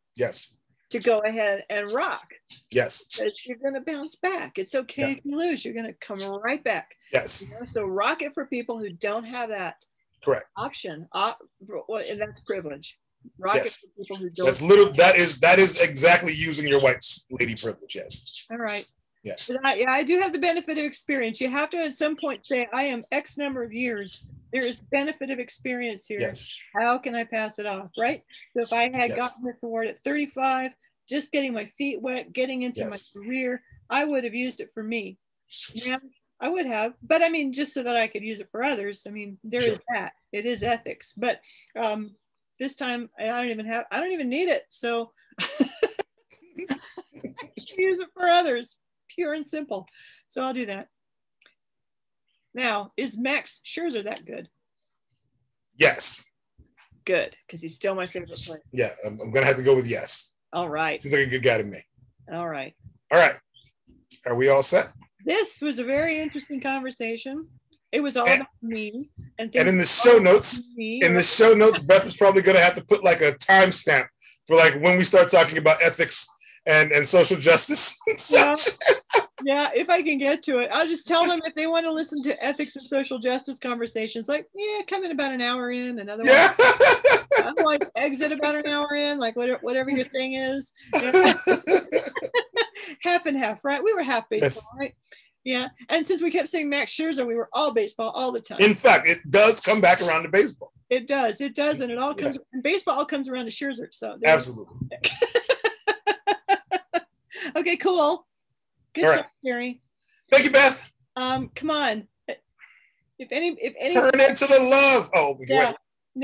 to go ahead and rock. Yes. Because you're going to bounce back. It's okay if you lose. You're going to come right back. Yes. You know? So rock it for people who don't have that option. And that's privilege. Rock it for people who don't. That is exactly using your white lady privilege. Yes. All right. Yes. I do have the benefit of experience. You have to at some point say, I am X number of years. There is benefit of experience here. Yes. How can I pass it off, right? So if I had gotten this award at 35, just getting my feet wet, getting into my career, I would have used it for me. Yeah, I would have. But I mean, just so that I could use it for others. I mean, there is that. It is ethics. But this time, I don't even need it. So... Use it for others. Pure and simple. So I'll do that. Now, is Max Scherzer that good? Yes. Good, because he's still my favorite player. Yeah, I'm going to have to go with yes. All right. Seems like a good guy to me. All right. All right. Are we all set? This was a very interesting conversation. It was all about me. And in the show notes, Beth is probably going to have to put like a timestamp for like when we start talking about ethics and social justice and such. Yeah, if I can get to it. I'll just tell them if they want to listen to ethics and social justice conversations, like, yeah, come in about an hour in, another one. I'm like, exit about an hour in, like whatever your thing is. Yeah. Half and half, right? We were half baseball, right? Yeah. And since we kept saying Max Scherzer, we were all baseball all the time. In fact, it does come back around to baseball. It does. It does. And it all comes, and baseball all comes around to Scherzer. So absolutely. Okay, cool. Good stuff, Terry. Thank you, Beth. Come on. If any turn into the love. Oh, yeah. Wait.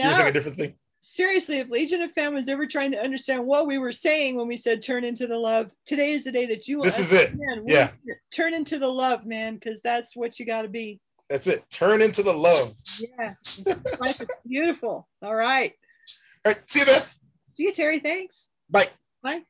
You're saying a different thing. Seriously, if Legion of Fan was ever trying to understand what we were saying when we said turn into the love, today is the day that you will. This is it. Yeah. Turn into the love, man, because that's what you got to be. That's it. Turn into the love. Yeah. Life is beautiful. All right. All right. See you, Beth. See you, Terry. Thanks. Bye. Bye.